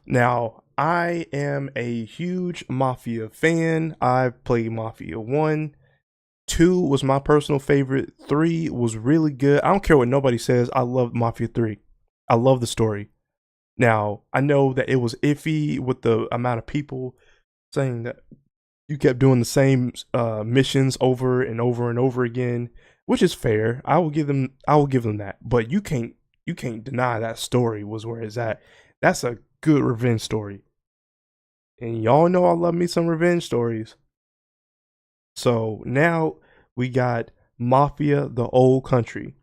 Now, I am a huge Mafia fan. I've played Mafia 1. 2 was my personal favorite. 3 was really good. I don't care what nobody says. I love Mafia 3. I love the story. Now, I know that it was iffy with the amount of people saying that you kept doing the same missions over and over and over again, which is fair. I will give them that. But you can't deny that story was where it's at. That's a good revenge story. And y'all know I love me some revenge stories. So now we got Mafia the Old Country.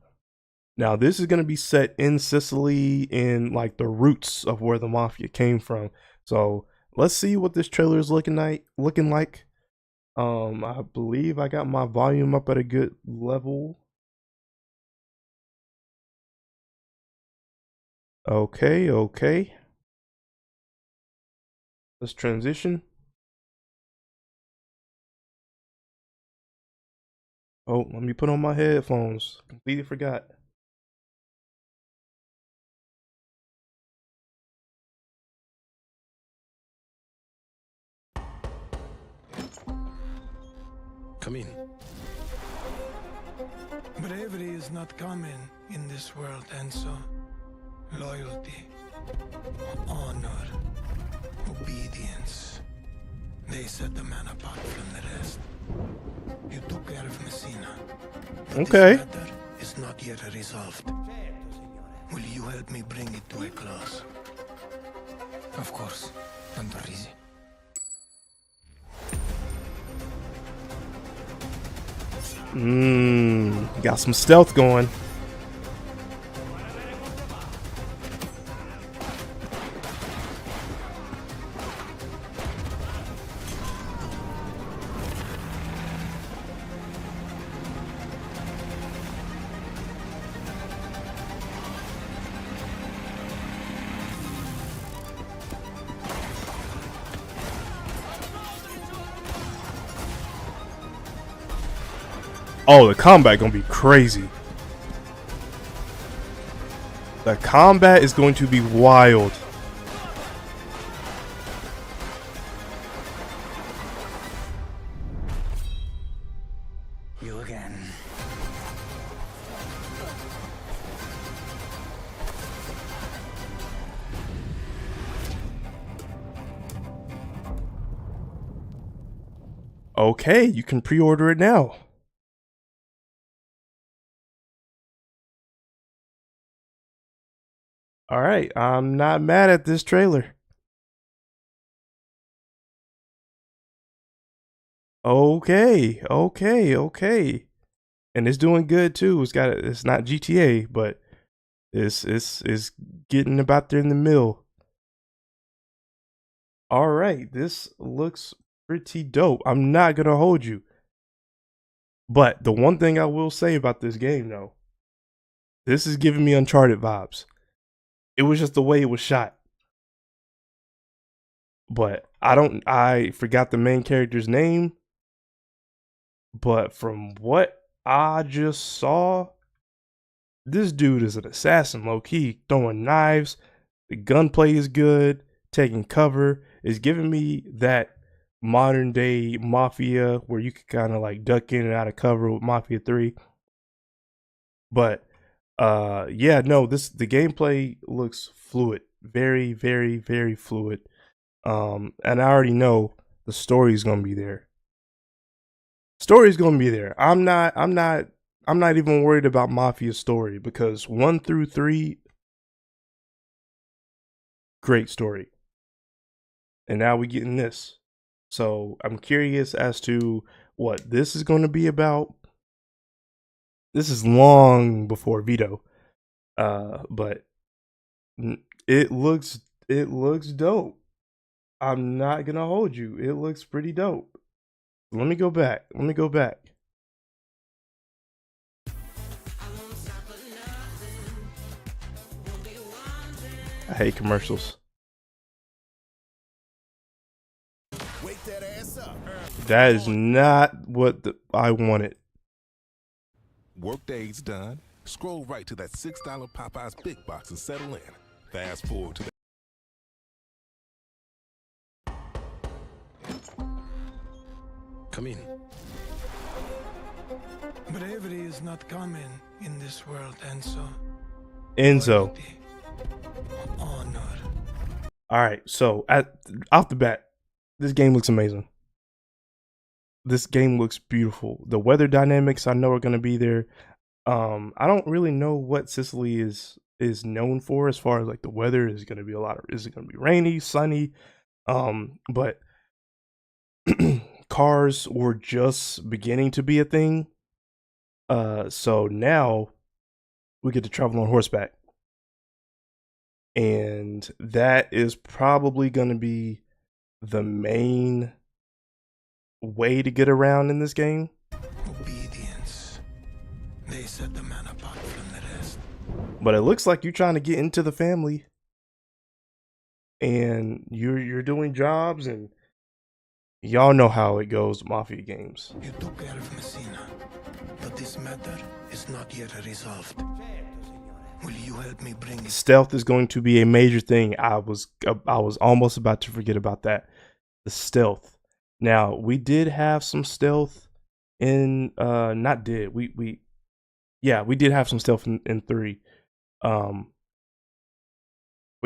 Now this is going to be set in Sicily, in like the roots of where the Mafia came from. So let's see what this trailer is looking like. I believe I got my volume up at a good level. Okay. Let's transition. Oh, let me put on my headphones. Completely forgot. Come in. Bravery is not common in this world, Enzo. Loyalty, honor, obedience. They set the man apart from the rest. You took care of Messina. But Okay. this matter is not yet resolved. Will you help me bring it to a close? Of course, Don Torrisi. Got some stealth going. Oh, the combat gonna be crazy. The combat is going to be wild. You again. Okay, you can pre-order it now. All right, I'm not mad at this trailer. Okay. And it's doing good too. It's not GTA, but it's getting about there in the mill. All right, this looks pretty dope. I'm not gonna hold you. But the one thing I will say about this game though, this is giving me Uncharted vibes. It was just the way it was shot. But I forgot the main character's name. But from what I just saw, this dude is an assassin, low key, throwing knives. The gunplay is good, taking cover. It's giving me that modern day Mafia where you could kind of like duck in and out of cover with Mafia 3. But yeah, no, the gameplay looks fluid. Very, very, very fluid. And I already know the story's gonna be there. Story's gonna be there. I'm not even worried about Mafia's story because 1 through 3, great story. And now we getting this. So I'm curious as to what this is gonna be about. This is long before Vito. But it looks dope. I'm not gonna hold you. It looks pretty dope. Let me go back. I hate commercials. Wake that ass up. That is not what I wanted. Workday's done. Scroll right to that $6 Popeyes Big Box and settle in. Fast forward to the Come in. Bravery is not common in this world, Enzo. loyalty, honor. All right, so off the bat, this game looks amazing. This game looks beautiful. The weather dynamics I know are going to be there. I don't really know what Sicily is known for as far as like the weather. Is going to be is it going to be rainy, sunny? But cars were just beginning to be a thing. So now we get to travel on horseback. And that is probably going to be the main way to get around in this game. Obedience. They set the man apart from the rest. But it looks like you're trying to get into the family. And you're doing jobs, and y'all know how it goes with Mafia games. You took care of Messina, but this matter is not yet resolved. Will you help me bring it? Stealth is going to be a major thing. I was almost about to forget about that. The stealth. Now, we did have some stealth in we did have some stealth in 3. But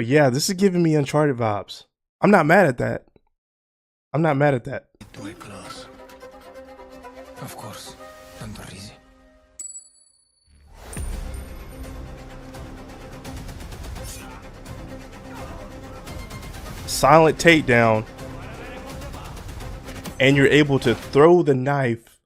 yeah, this is giving me Uncharted vibes. I'm not mad at that. Do it close. Of course, tanto risi. Silent takedown. And you're able to throw the knife.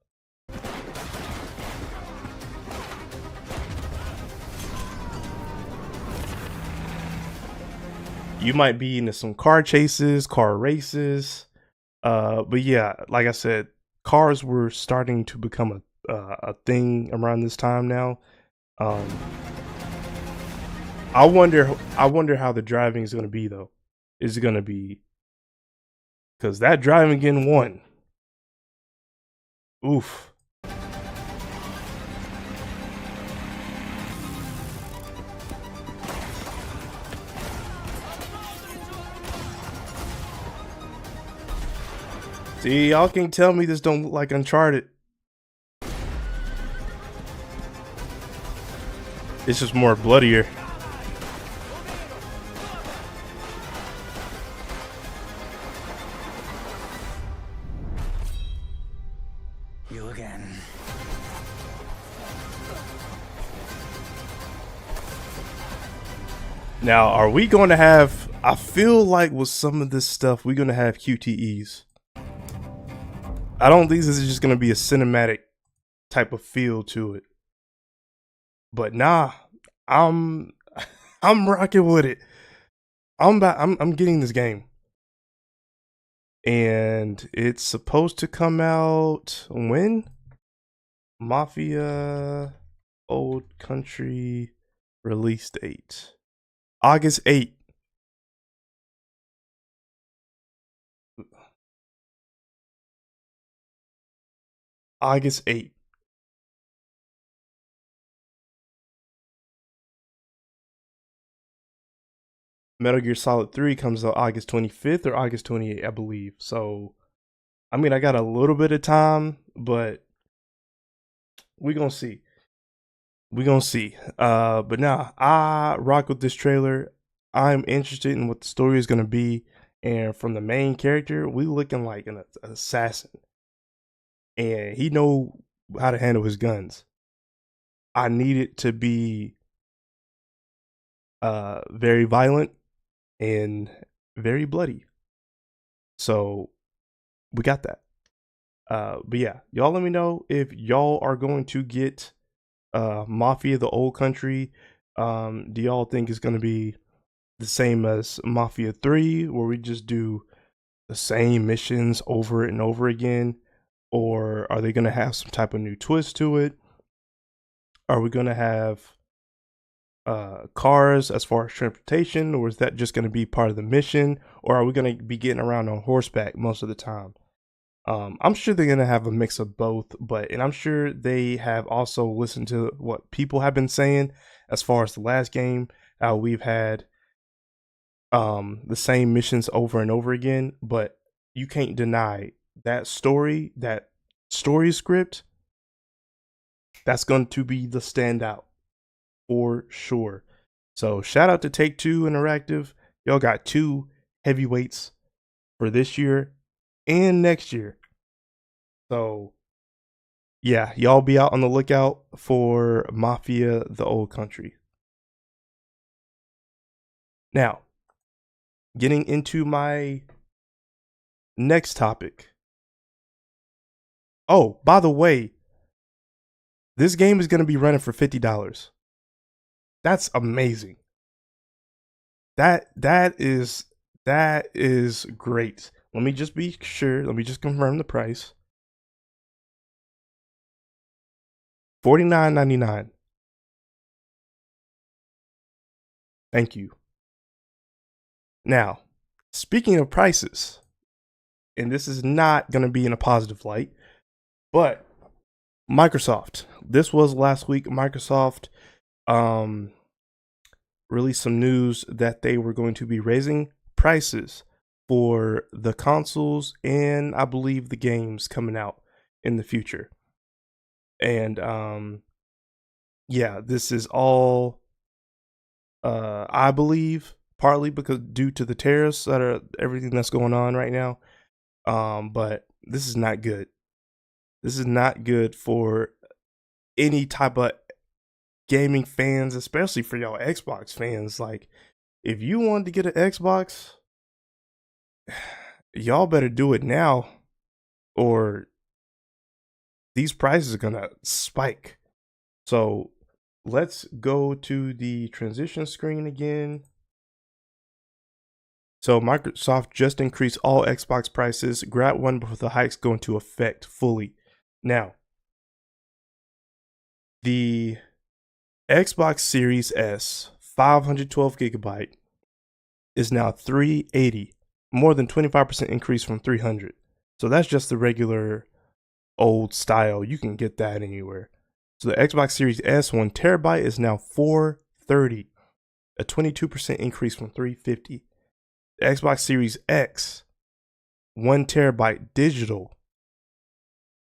You might be into some car chases, car races. But yeah, like I said, cars were starting to become a thing around this time now. I wonder how the driving is going to be though. Is it going to be, because that driving in 1. Oof. See, y'all can't tell me this don't look like Uncharted. It's just more bloodier. You again. Now, are we going to have, I feel like with some of this stuff, we're going to have QTEs. I don't think this is just going to be a cinematic type of feel to it. But nah, I'm rocking with it. I'm getting this game. And it's supposed to come out when? Mafia Old Country release date. August 8th. August 8th. Metal Gear Solid 3 comes out August 25th or August 28th, I believe. So, I mean, I got a little bit of time, but we're going to see. But now, I rock with this trailer. I'm interested in what the story is going to be. And from the main character, we looking like an assassin. And he know how to handle his guns. I need it to be very violent and very bloody. So we got that. But yeah, y'all let me know if y'all are going to get Mafia the Old Country. Do y'all think it's gonna be the same as Mafia 3, where we just do the same missions over and over again? Or are they gonna have some type of new twist to it? Are we gonna have cars as far as transportation, or is that just gonna be part of the mission? Or are we gonna be getting around on horseback most of the time? I'm sure they're gonna have a mix of both, and I'm sure they have also listened to what people have been saying as far as the last game, how we've had the same missions over and over again. But you can't deny that story script, that's going to be the standout for sure. So shout out to Take-Two Interactive. Y'all got two heavyweights for this year and next year. So yeah, y'all be out on the lookout for Mafia the Old Country. Now, getting into my next topic. Oh, by the way, this game is going to be running for $50. That's amazing. That is great. Let me just be sure. Let me just confirm the price. $49.99. Thank you. Now, speaking of prices, and this is not going to be in a positive light, but Microsoft. This was last week. Microsoft released some news that they were going to be raising prices for the consoles and I believe the games coming out in the future. And yeah, this is all I believe partly because due to the tariffs that are everything that's going on right now. But this is not good. This is not good for any type of gaming fans, especially for y'all Xbox fans. Like, if you wanted to get an Xbox, y'all better do it now, or these prices are gonna spike. So let's go to the transition screen again. So Microsoft just increased all Xbox prices. Grab one before the hikes go into effect fully. Now, the Xbox Series S 512 gigabyte is now $380, more than 25% increase from $300. So that's just the regular old style. You can get that anywhere. So the Xbox Series S 1 terabyte is now $430, a 22% increase from $350. The Xbox Series X 1 terabyte digital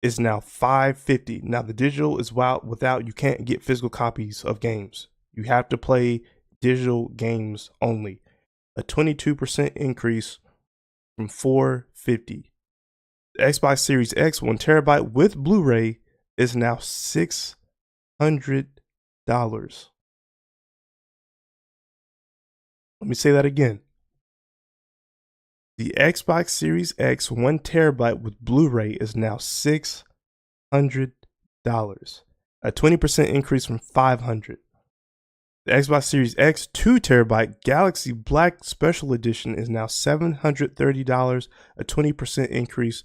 is now $550. Now the digital is without, you can't get physical copies of games. You have to play digital games only. A 22% increase from $450. The Xbox Series X 1 terabyte with Blu-ray is now $600. Let me say that again. The Xbox Series X 1 terabyte with Blu-ray is now $600, a 20% increase from $500. The Xbox Series X 2 terabyte Galaxy Black Special Edition is now $730, a 20% increase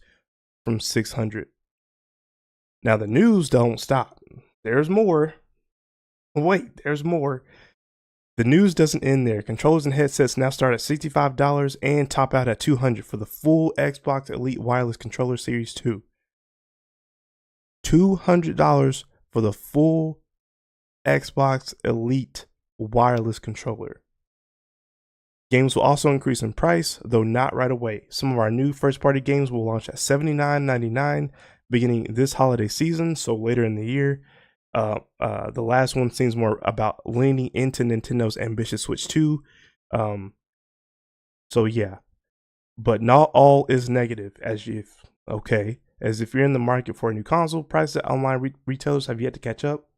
from $600. Now the news don't stop. There's more. Wait, there's more. The news doesn't end there. Controllers and headsets now start at $65 and top out at $200 for the full Xbox Elite Wireless Controller Series 2. $200 for the full Xbox Elite Wireless Controller. Games will also increase in price, though not right away. Some of our new first-party games will launch at $79.99 beginning this holiday season, so later in the year. The last one seems more about leaning into Nintendo's ambitious Switch 2. So yeah, but not all is negative. As if you're in the market for a new console, prices at online retailers have yet to catch up.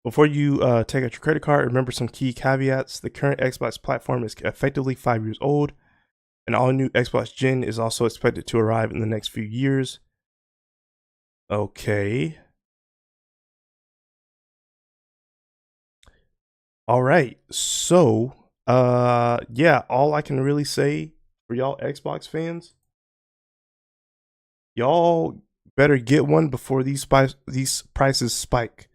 Before you take out your credit card, remember some key caveats. The current Xbox platform is effectively 5 years old. An all-new Xbox Gen is also expected to arrive in the next few years. Okay. All right. So, yeah, all I can really say for y'all Xbox fans, y'all better get one before these prices spike,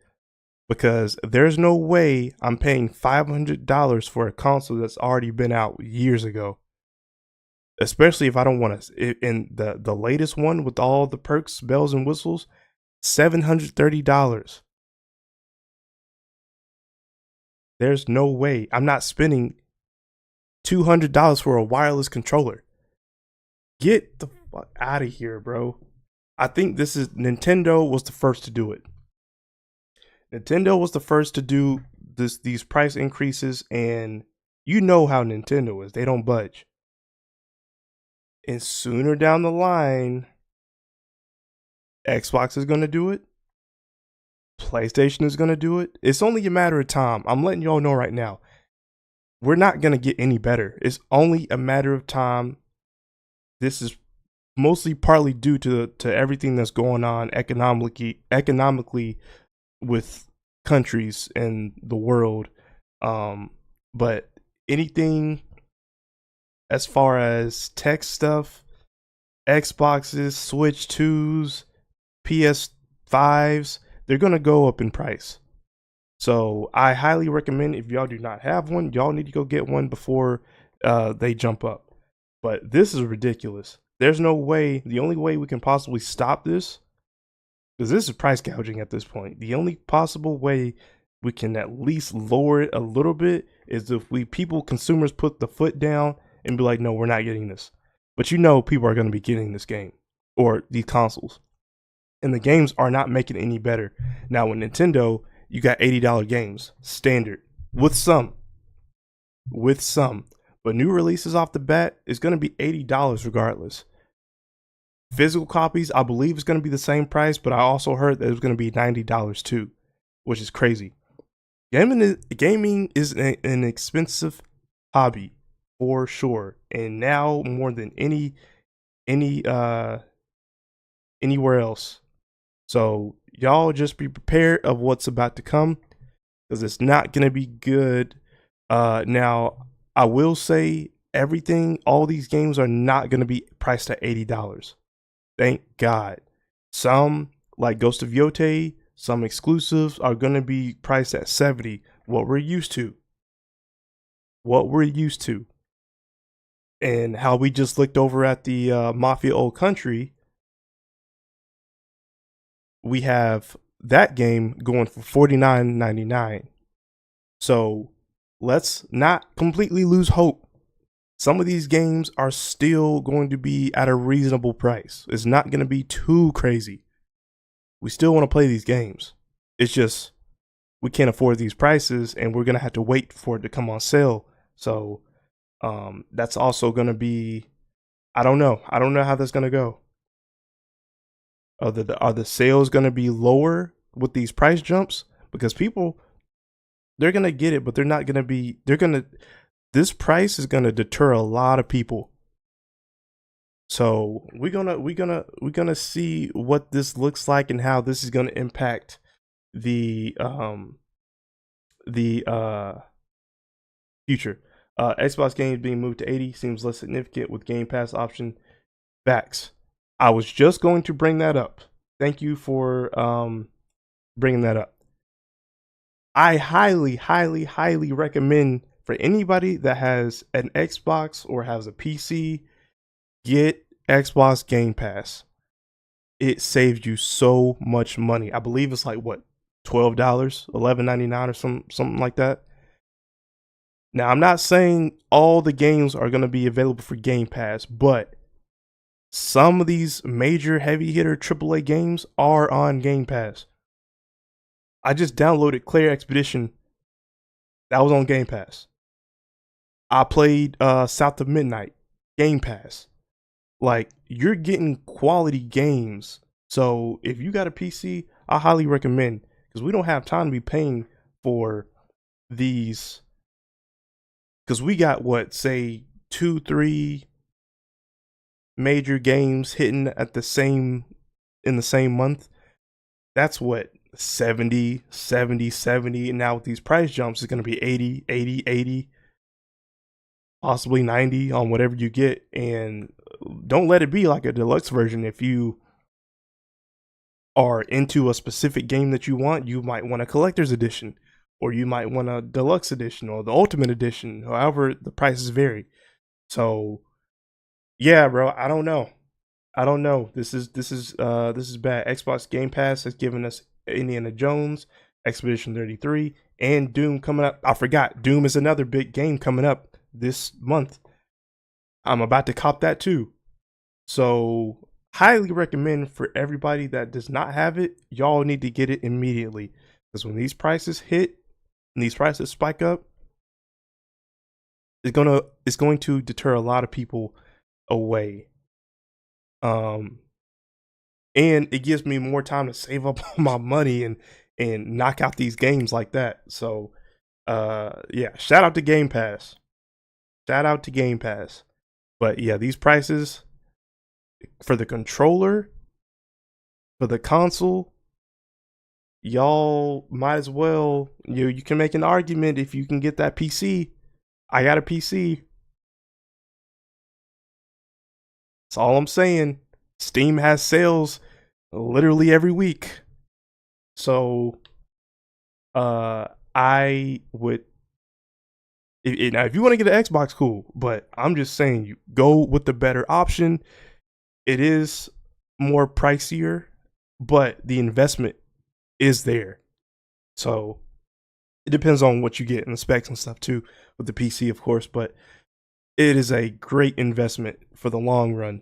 because there's no way I'm paying $500 for a console that's already been out years ago. Especially if I don't want to. In the latest one with all the perks, bells and whistles, $730. There's no way I'm not spending $200 for a wireless controller. Get the fuck out of here, bro. I think Nintendo was the first to do it. Nintendo was the first to do these price increases, and you know how Nintendo is. They don't budge. And sooner down the line, Xbox is going to do it. PlayStation is going to do it. It's only a matter of time. I'm letting y'all know right now. We're not going to get any better. It's only a matter of time. This is mostly partly due to everything that's going on economically with countries and the world. But anything as far as tech stuff, Xboxes, Switch 2s, PS5s, they're going to go up in price. So I highly recommend, if y'all do not have one, y'all need to go get one before they jump up. But this is ridiculous. There's no way. The only way we can possibly stop this, because this is price gouging at this point, the only possible way we can at least lower it a little bit is if consumers put the foot down and be like, no, we're not getting this. But you know people are going to be getting this game or these consoles. And the games are not making it any better. Now with Nintendo, you got $80 games, standard, with some. But new releases off the bat is going to be $80 regardless. Physical copies, I believe, is going to be the same price, but I also heard that it was going to be $90 too, which is crazy. Gaming is an expensive hobby for sure, and now more than anywhere else. So y'all just be prepared of what's about to come, because it's not going to be good. Now, I will say all these games are not going to be priced at $80. Thank God. Some, like Ghost of Yotei, some exclusives are going to be priced at $70. What we're used to. And how we just looked over at the Mafia Old Country, we have that game going for $49.99. So let's not completely lose hope. Some of these games are still going to be at a reasonable price. It's not going to be too crazy. We still want to play these games. It's just we can't afford these prices, and we're going to have to wait for it to come on sale. So that's also going to be, I don't know how that's going to go. Are the sales going to be lower with these price jumps? Because people, they're going to get it, but they're not going to be, this price is going to deter a lot of people. So we're gonna see what this looks like and how this is going to impact the future. Xbox games being moved to 80 seems less significant with Game Pass option. Facts. I was just going to bring that up. Thank you for bringing that up. I highly recommend for anybody that has an Xbox or has a PC, get Xbox Game Pass. It saves you so much money. I believe it's like what, $12, $11.99 or something like that. Now, I'm not saying all the games are going to be available for Game Pass, but some of these major heavy hitter AAA games are on Game Pass. I just downloaded Claire Expedition. That was on Game Pass. I played South of Midnight. Game Pass. Like, you're getting quality games. So if you got a PC, I highly recommend, because we don't have time to be paying for these. Because we got what, say 2-3 major games hitting at in the same month. That's what, 70, 70, 70. And now with these price jumps, it's going to be 80, 80, 80, possibly 90 on whatever you get. And don't let it be like a deluxe version. If you are into a specific game that you might want a collector's edition, or you might want a deluxe edition or the ultimate edition, however the prices vary. So yeah, bro, I don't know. This is bad. Xbox Game Pass has given us Indiana Jones, Expedition 33, and Doom coming up. I forgot, Doom is another big game coming up this month. I'm about to cop that too. So highly recommend for everybody that does not have it, y'all need to get it immediately. Because when these prices hit and these prices spike up, it's going to deter a lot of people away. And it gives me more time to save up all my money and knock out these games like that. So yeah, shout out to Game Pass. But yeah, these prices for the controller, for the console, y'all might as well, you can make an argument if you can get that PC. I got a PC. That's all I'm saying. Steam has sales literally every week. So I would, now if you want to get an Xbox, cool, but I'm just saying, you go with the better option. It is more pricier, but the investment is there. So it depends on what you get and the specs and stuff too with the PC, of course, but it is a great investment for the long run.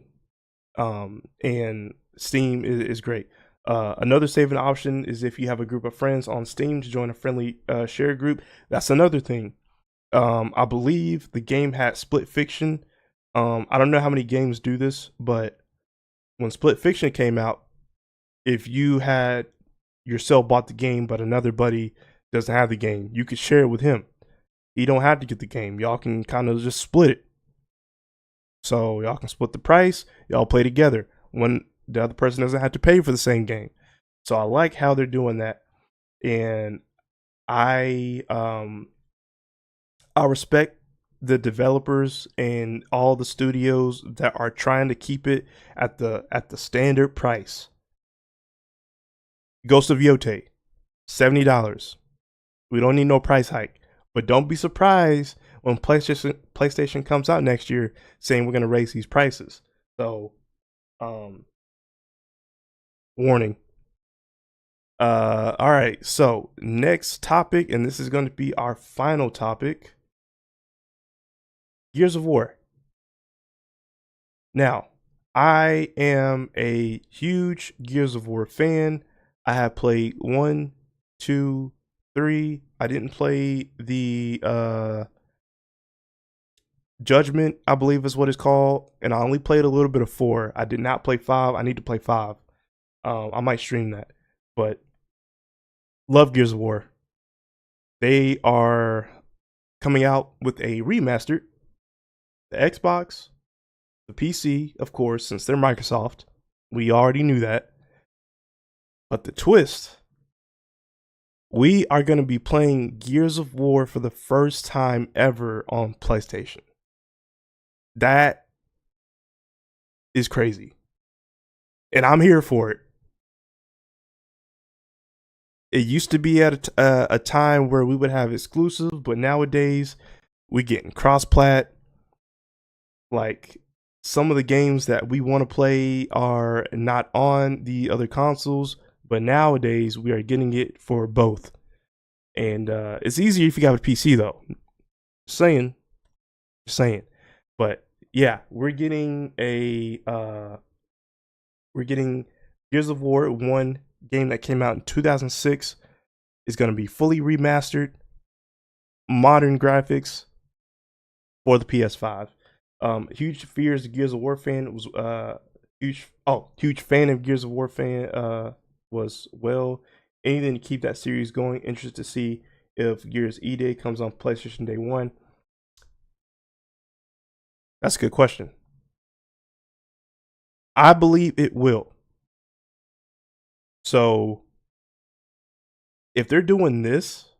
And Steam is great. Another saving option is if you have a group of friends on Steam to join a friendly share group. That's another thing. I believe the game had Split Fiction. I don't know how many games do this, but when Split Fiction came out, if you had yourself bought the game but another buddy doesn't have the game, you could share it with him. He don't have to get the game. Y'all can kind of just split it. So y'all can split the price. Y'all play together when the other person doesn't have to pay for the same game. So I like how they're doing that, and I respect the developers and all the studios that are trying to keep it at the standard price. Ghost of Yote, $70. We don't need no price hike. But don't be surprised when PlayStation comes out next year saying we're going to raise these prices. So, warning. All right. So next topic, and this is going to be our final topic: Gears of War. Now, I am a huge Gears of War fan. I have played 1, 2, 3. I didn't play the Judgment, I believe is what it's called, and I only played a little bit of 4. I did not play 5. I need to play 5. I might stream that, but love Gears of War. They are coming out with a remastered. The Xbox, the PC, of course, since they're Microsoft. We already knew that. But the twist, we are going to be playing Gears of War for the first time ever on PlayStation. That is crazy. And I'm here for it. It used to be at a time where we would have exclusives, but nowadays we getting cross-plat. Like, some of the games that we want to play are not on the other consoles, but nowadays we are getting it for both. And it's easier if you got a PC though. Just saying. But yeah, we're getting Gears of War 1 game that came out in 2006. Is going to be fully remastered, modern graphics for the PS5. Huge fears, Gears of War fan was huge fan of Gears of War fan was well. Anything to keep that series going. Interested to see if Gears E-Day comes on PlayStation Day 1. That's a good question. I believe it will. So if they're doing this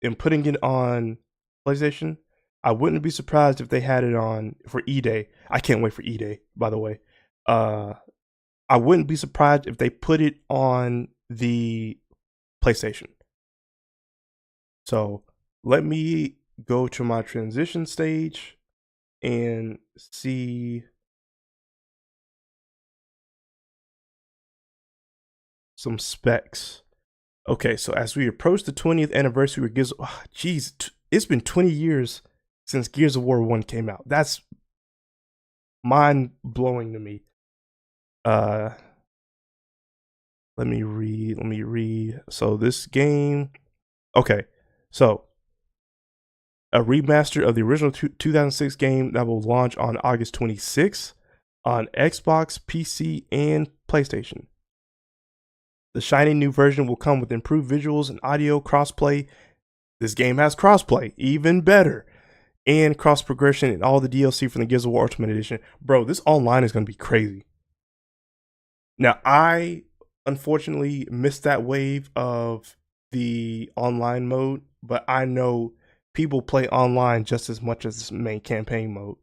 and putting it on PlayStation, I wouldn't be surprised if they had it on for E-Day. I can't wait for E-Day, by the way. I wouldn't be surprised if they put it on the PlayStation. So let me go to my transition stage and see some specs. Okay, so as we approach the 20th anniversary of Gears, it's been 20 years since Gears of War 1 came out. That's mind blowing to me. Let me read. So this game, okay, so a remaster of the original 2006 game that will launch on August 26th on Xbox, PC, and PlayStation. The shiny new version will come with improved visuals and audio crossplay. This game has crossplay, even better, and cross progression and all the DLC from the Gears of War Ultimate Edition. Bro, this online is going to be crazy. Now, I unfortunately missed that wave of the online mode, but I know people play online just as much as the main campaign mode.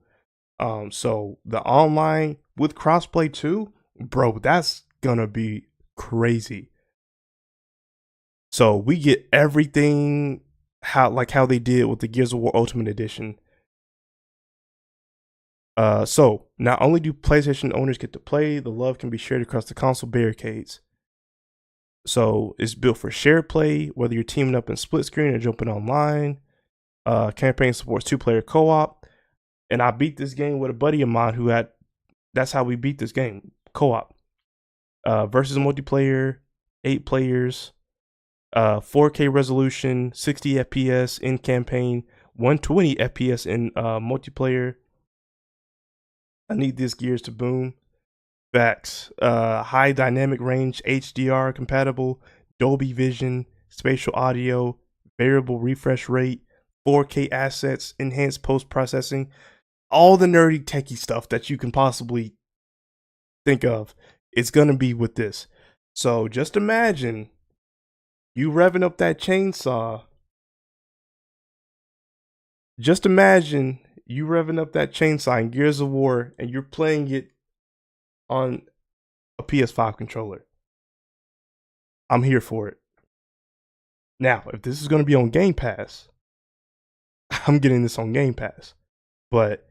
So the online with crossplay too, bro, that's gonna be crazy. So we get everything how they did with the Gears of War Ultimate Edition. So not only do PlayStation owners get to play, the love can be shared across the console barricades. So it's built for shared play, whether you're teaming up in split screen or jumping online. Campaign supports 2-player co-op. And I beat this game with a buddy of mine that's how we beat this game, co-op. Versus multiplayer, 8 players, 4K resolution, 60 FPS in campaign, 120 FPS in multiplayer. I need this Gears to boom. Facts. High dynamic range, HDR compatible, Dolby Vision, spatial audio, variable refresh rate, 4K assets, enhanced post-processing, all the nerdy techie stuff that you can possibly think of. It's going to be with this. So just imagine you revving up that chainsaw. Just imagine you revving up that chainsaw in Gears of War and you're playing it on a PS5 controller. I'm here for it. Now, if this is going to be on Game Pass, I'm getting this on Game Pass. But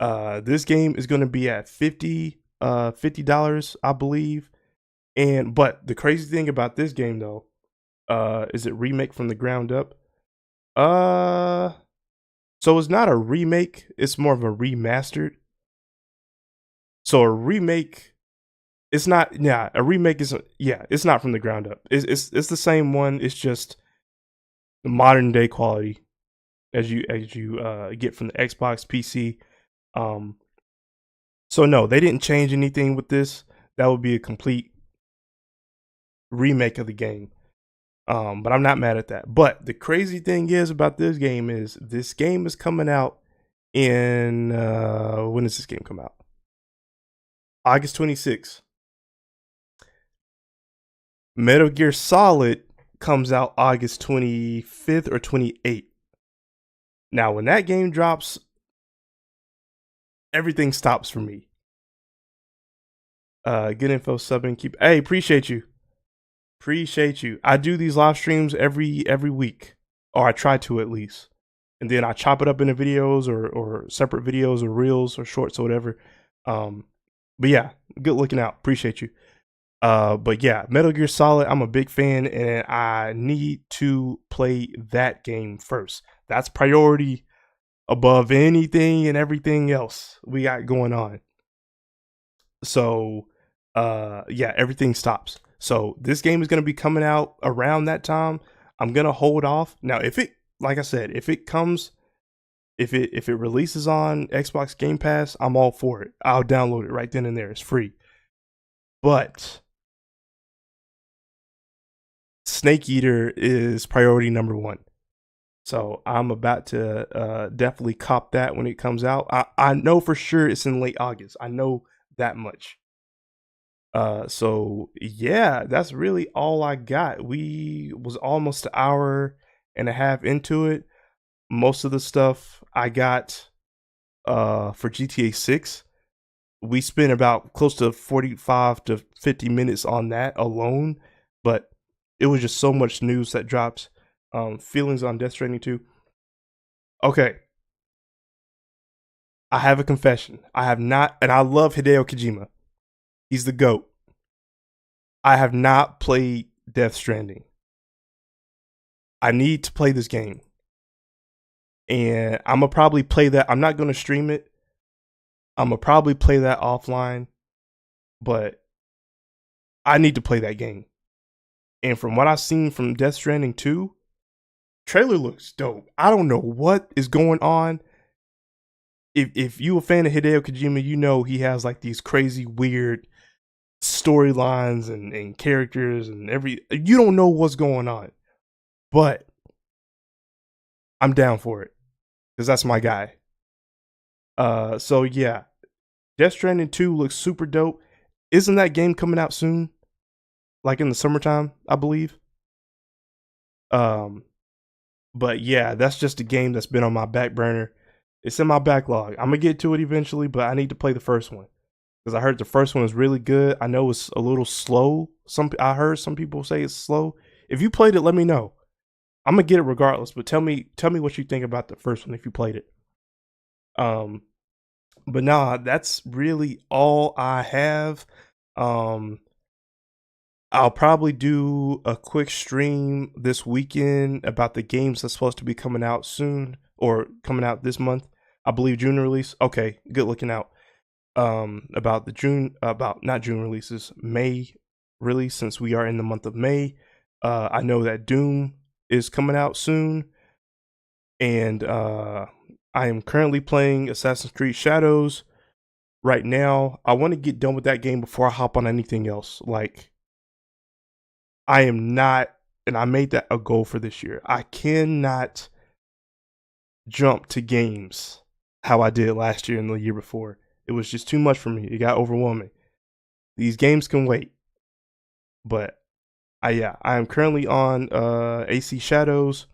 this game is going to be at $50, I believe. But the crazy thing about this game though, is it remake from the ground up? So it's not a remake, it's more of a remastered. So a remake, it's not. Yeah, a remake is. It's not from the ground up. It's the same one. It's just the modern day quality as you get from the Xbox, PC. So no, they didn't change anything with this. That would be a complete remake of the game. But I'm not mad at that. But the crazy thing is about this game is coming out in when does this game come out? August 26th. Metal Gear Solid comes out August 25th or 28th. Now, when that game drops, everything stops for me. Good info, subbing, keep. Hey, appreciate you. I do these live streams every week, or I try to at least, and then I chop it up into videos or separate videos or reels or shorts or whatever. But yeah, good looking out. Appreciate you. But yeah, Metal Gear Solid, I'm a big fan, and I need to play that game first. That's priority above anything and everything else we got going on. So, yeah, everything stops. So this game is going to be coming out around that time. I'm going to hold off. Now, like I said, if it releases on Xbox Game Pass, I'm all for it. I'll download it right then and there. It's free. But Snake Eater is priority number 1. So I'm about to definitely cop that when it comes out. I know for sure it's in late August. I know that much. So yeah, that's really all I got. We was almost an hour and a half into it. Most of the stuff I got for GTA 6, we spent about close to 45 to 50 minutes on that alone, but it was just so much news that dropped. Feelings on Death Stranding 2. Okay, I have a confession. I have not, and I love Hideo Kojima. He's the GOAT. I have not played Death Stranding. I need to play this game. And I'm going to probably play that. I'm not going to stream it. I'm going to probably play that offline. But I need to play that game. And from what I've seen from Death Stranding 2, trailer looks dope. I don't know what is going on. If you a fan of Hideo Kojima, you know he has like these crazy weird storylines and characters and you don't know what's going on. But I'm down for it because that's my guy. So yeah, Death Stranding 2 looks super dope. Isn't that game coming out soon? Like in the summertime, I believe. But yeah, that's just a game that's been on my back burner. It's in my backlog. I'm gonna get to it eventually, but I need to play the first one because I heard the first one was really good. I know it's a little slow. I heard some people say it's slow. If you played it, let me know. I'm gonna get it regardless. But tell me what you think about the first one if you played it. But nah, that's really all I have. I'll probably do a quick stream this weekend about the games that's supposed to be coming out soon or coming out this month. I believe June release. Okay, good looking out. About not June releases, May release, since we are in the month of May. I know that Doom is coming out soon, and I am currently playing Assassin's Creed Shadows right now. I want to get done with that game before I hop on anything else. Like, I am not, and I made that a goal for this year. I cannot jump to games how I did last year and the year before. It was just too much for me. It got overwhelming. These games can wait. But I am currently on AC Shadows.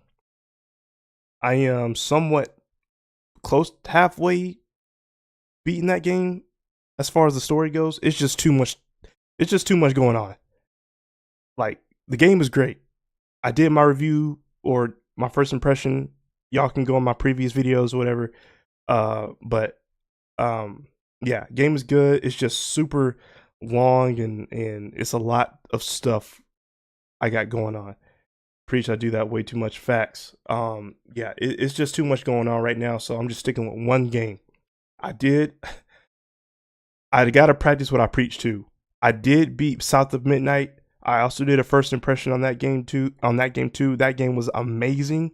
I am somewhat close, halfway beating that game as far as the story goes. It's just too much. It's just too much going on. Like, the game is great. I did my review or my first impression. Y'all can go on my previous videos or whatever. Yeah, game is good. It's just super long and it's a lot of stuff I got going on. Preach, I do that way too much. Facts. Yeah, it's just too much going on right now, so I'm just sticking with one game. I gotta practice what I preach too. I did beat South of Midnight. I also did a first impression on that game too. That game was amazing.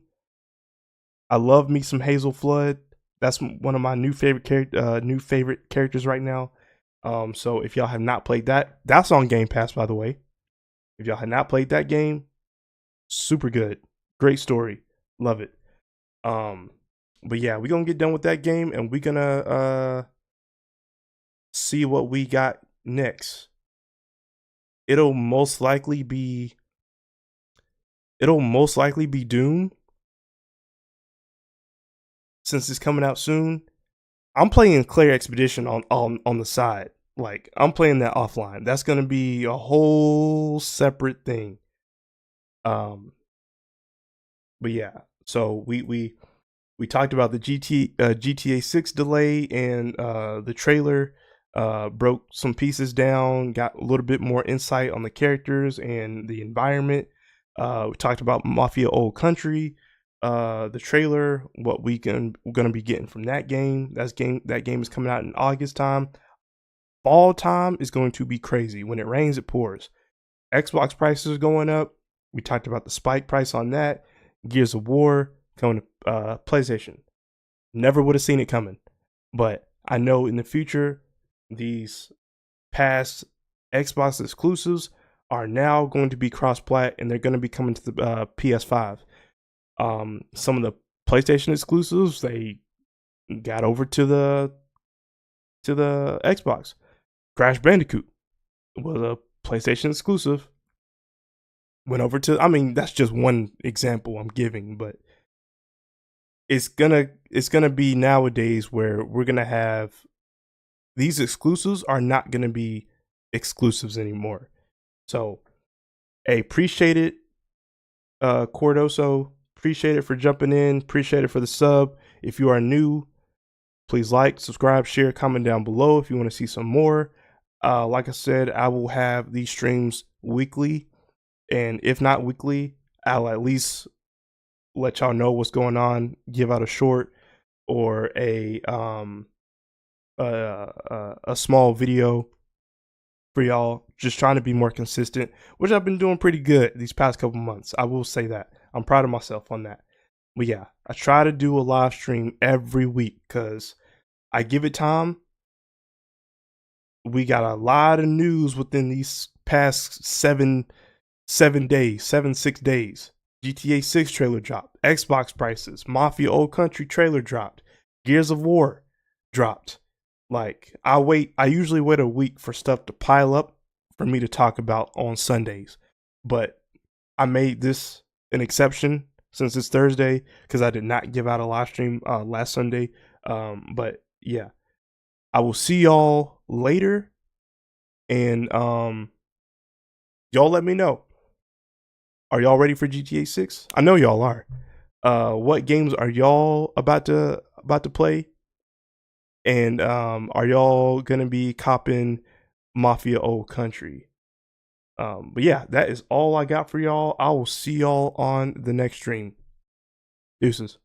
I love me some Hazel Flood. That's one of my new favorite characters right now. So if y'all have not played that, that's on Game Pass, by the way. If y'all have not played that game, super good, great story, love it. But yeah, we're gonna get done with that game and we're gonna see what we got next. It'll most likely be Doom, since it's coming out soon. I'm playing Claire Expedition on the side. Like, I'm playing that offline. That's gonna be a whole separate thing. But yeah, so we talked about the GTA 6 delay and the trailer. Broke some pieces down, got a little bit more insight on the characters and the environment. We talked about Mafia Old Country, the trailer, what we're gonna be getting from that game. That game is coming out in August time. Fall time is going to be crazy. When it rains, it pours. Xbox prices are going up. We talked about the spike price on that. Gears of War coming to PlayStation. Never would have seen it coming, but I know in the future, these past Xbox exclusives are now going to be cross-plat, and they're going to be coming to the PS5. Some of the PlayStation exclusives, they got over to the Xbox. Crash Bandicoot, was a PlayStation exclusive. Went over to, I mean, that's just one example I'm giving, but it's gonna be nowadays where we're gonna have these exclusives are not gonna be exclusives anymore. So, hey, appreciate it, Cordoso. Appreciate it for jumping in. Appreciate it for the sub. If you are new, please like, subscribe, share, comment down below if you want to see some more. Like I said, I will have these streams weekly, and if not weekly, I'll at least let y'all know what's going on. Give out a short or a small video for y'all. Just trying to be more consistent, which I've been doing pretty good these past couple months. I will say that. I'm proud of myself on that. But yeah, I try to do a live stream every week because I give it time. We got a lot of news within these past 6 days. GTA 6 trailer dropped. Xbox prices. Mafia Old Country trailer dropped. Gears of War dropped. Like, I usually wait a week for stuff to pile up for me to talk about on Sundays. But I made this an exception since it's Thursday because I did not give out a live stream last Sunday. But yeah, I will see y'all later, and y'all let me know. Are y'all ready for GTA 6? I know y'all are. What games are y'all about to play? And are y'all gonna be copping Mafia Old Country? But yeah, that is all I got for y'all. I will see y'all on the next stream. Deuces.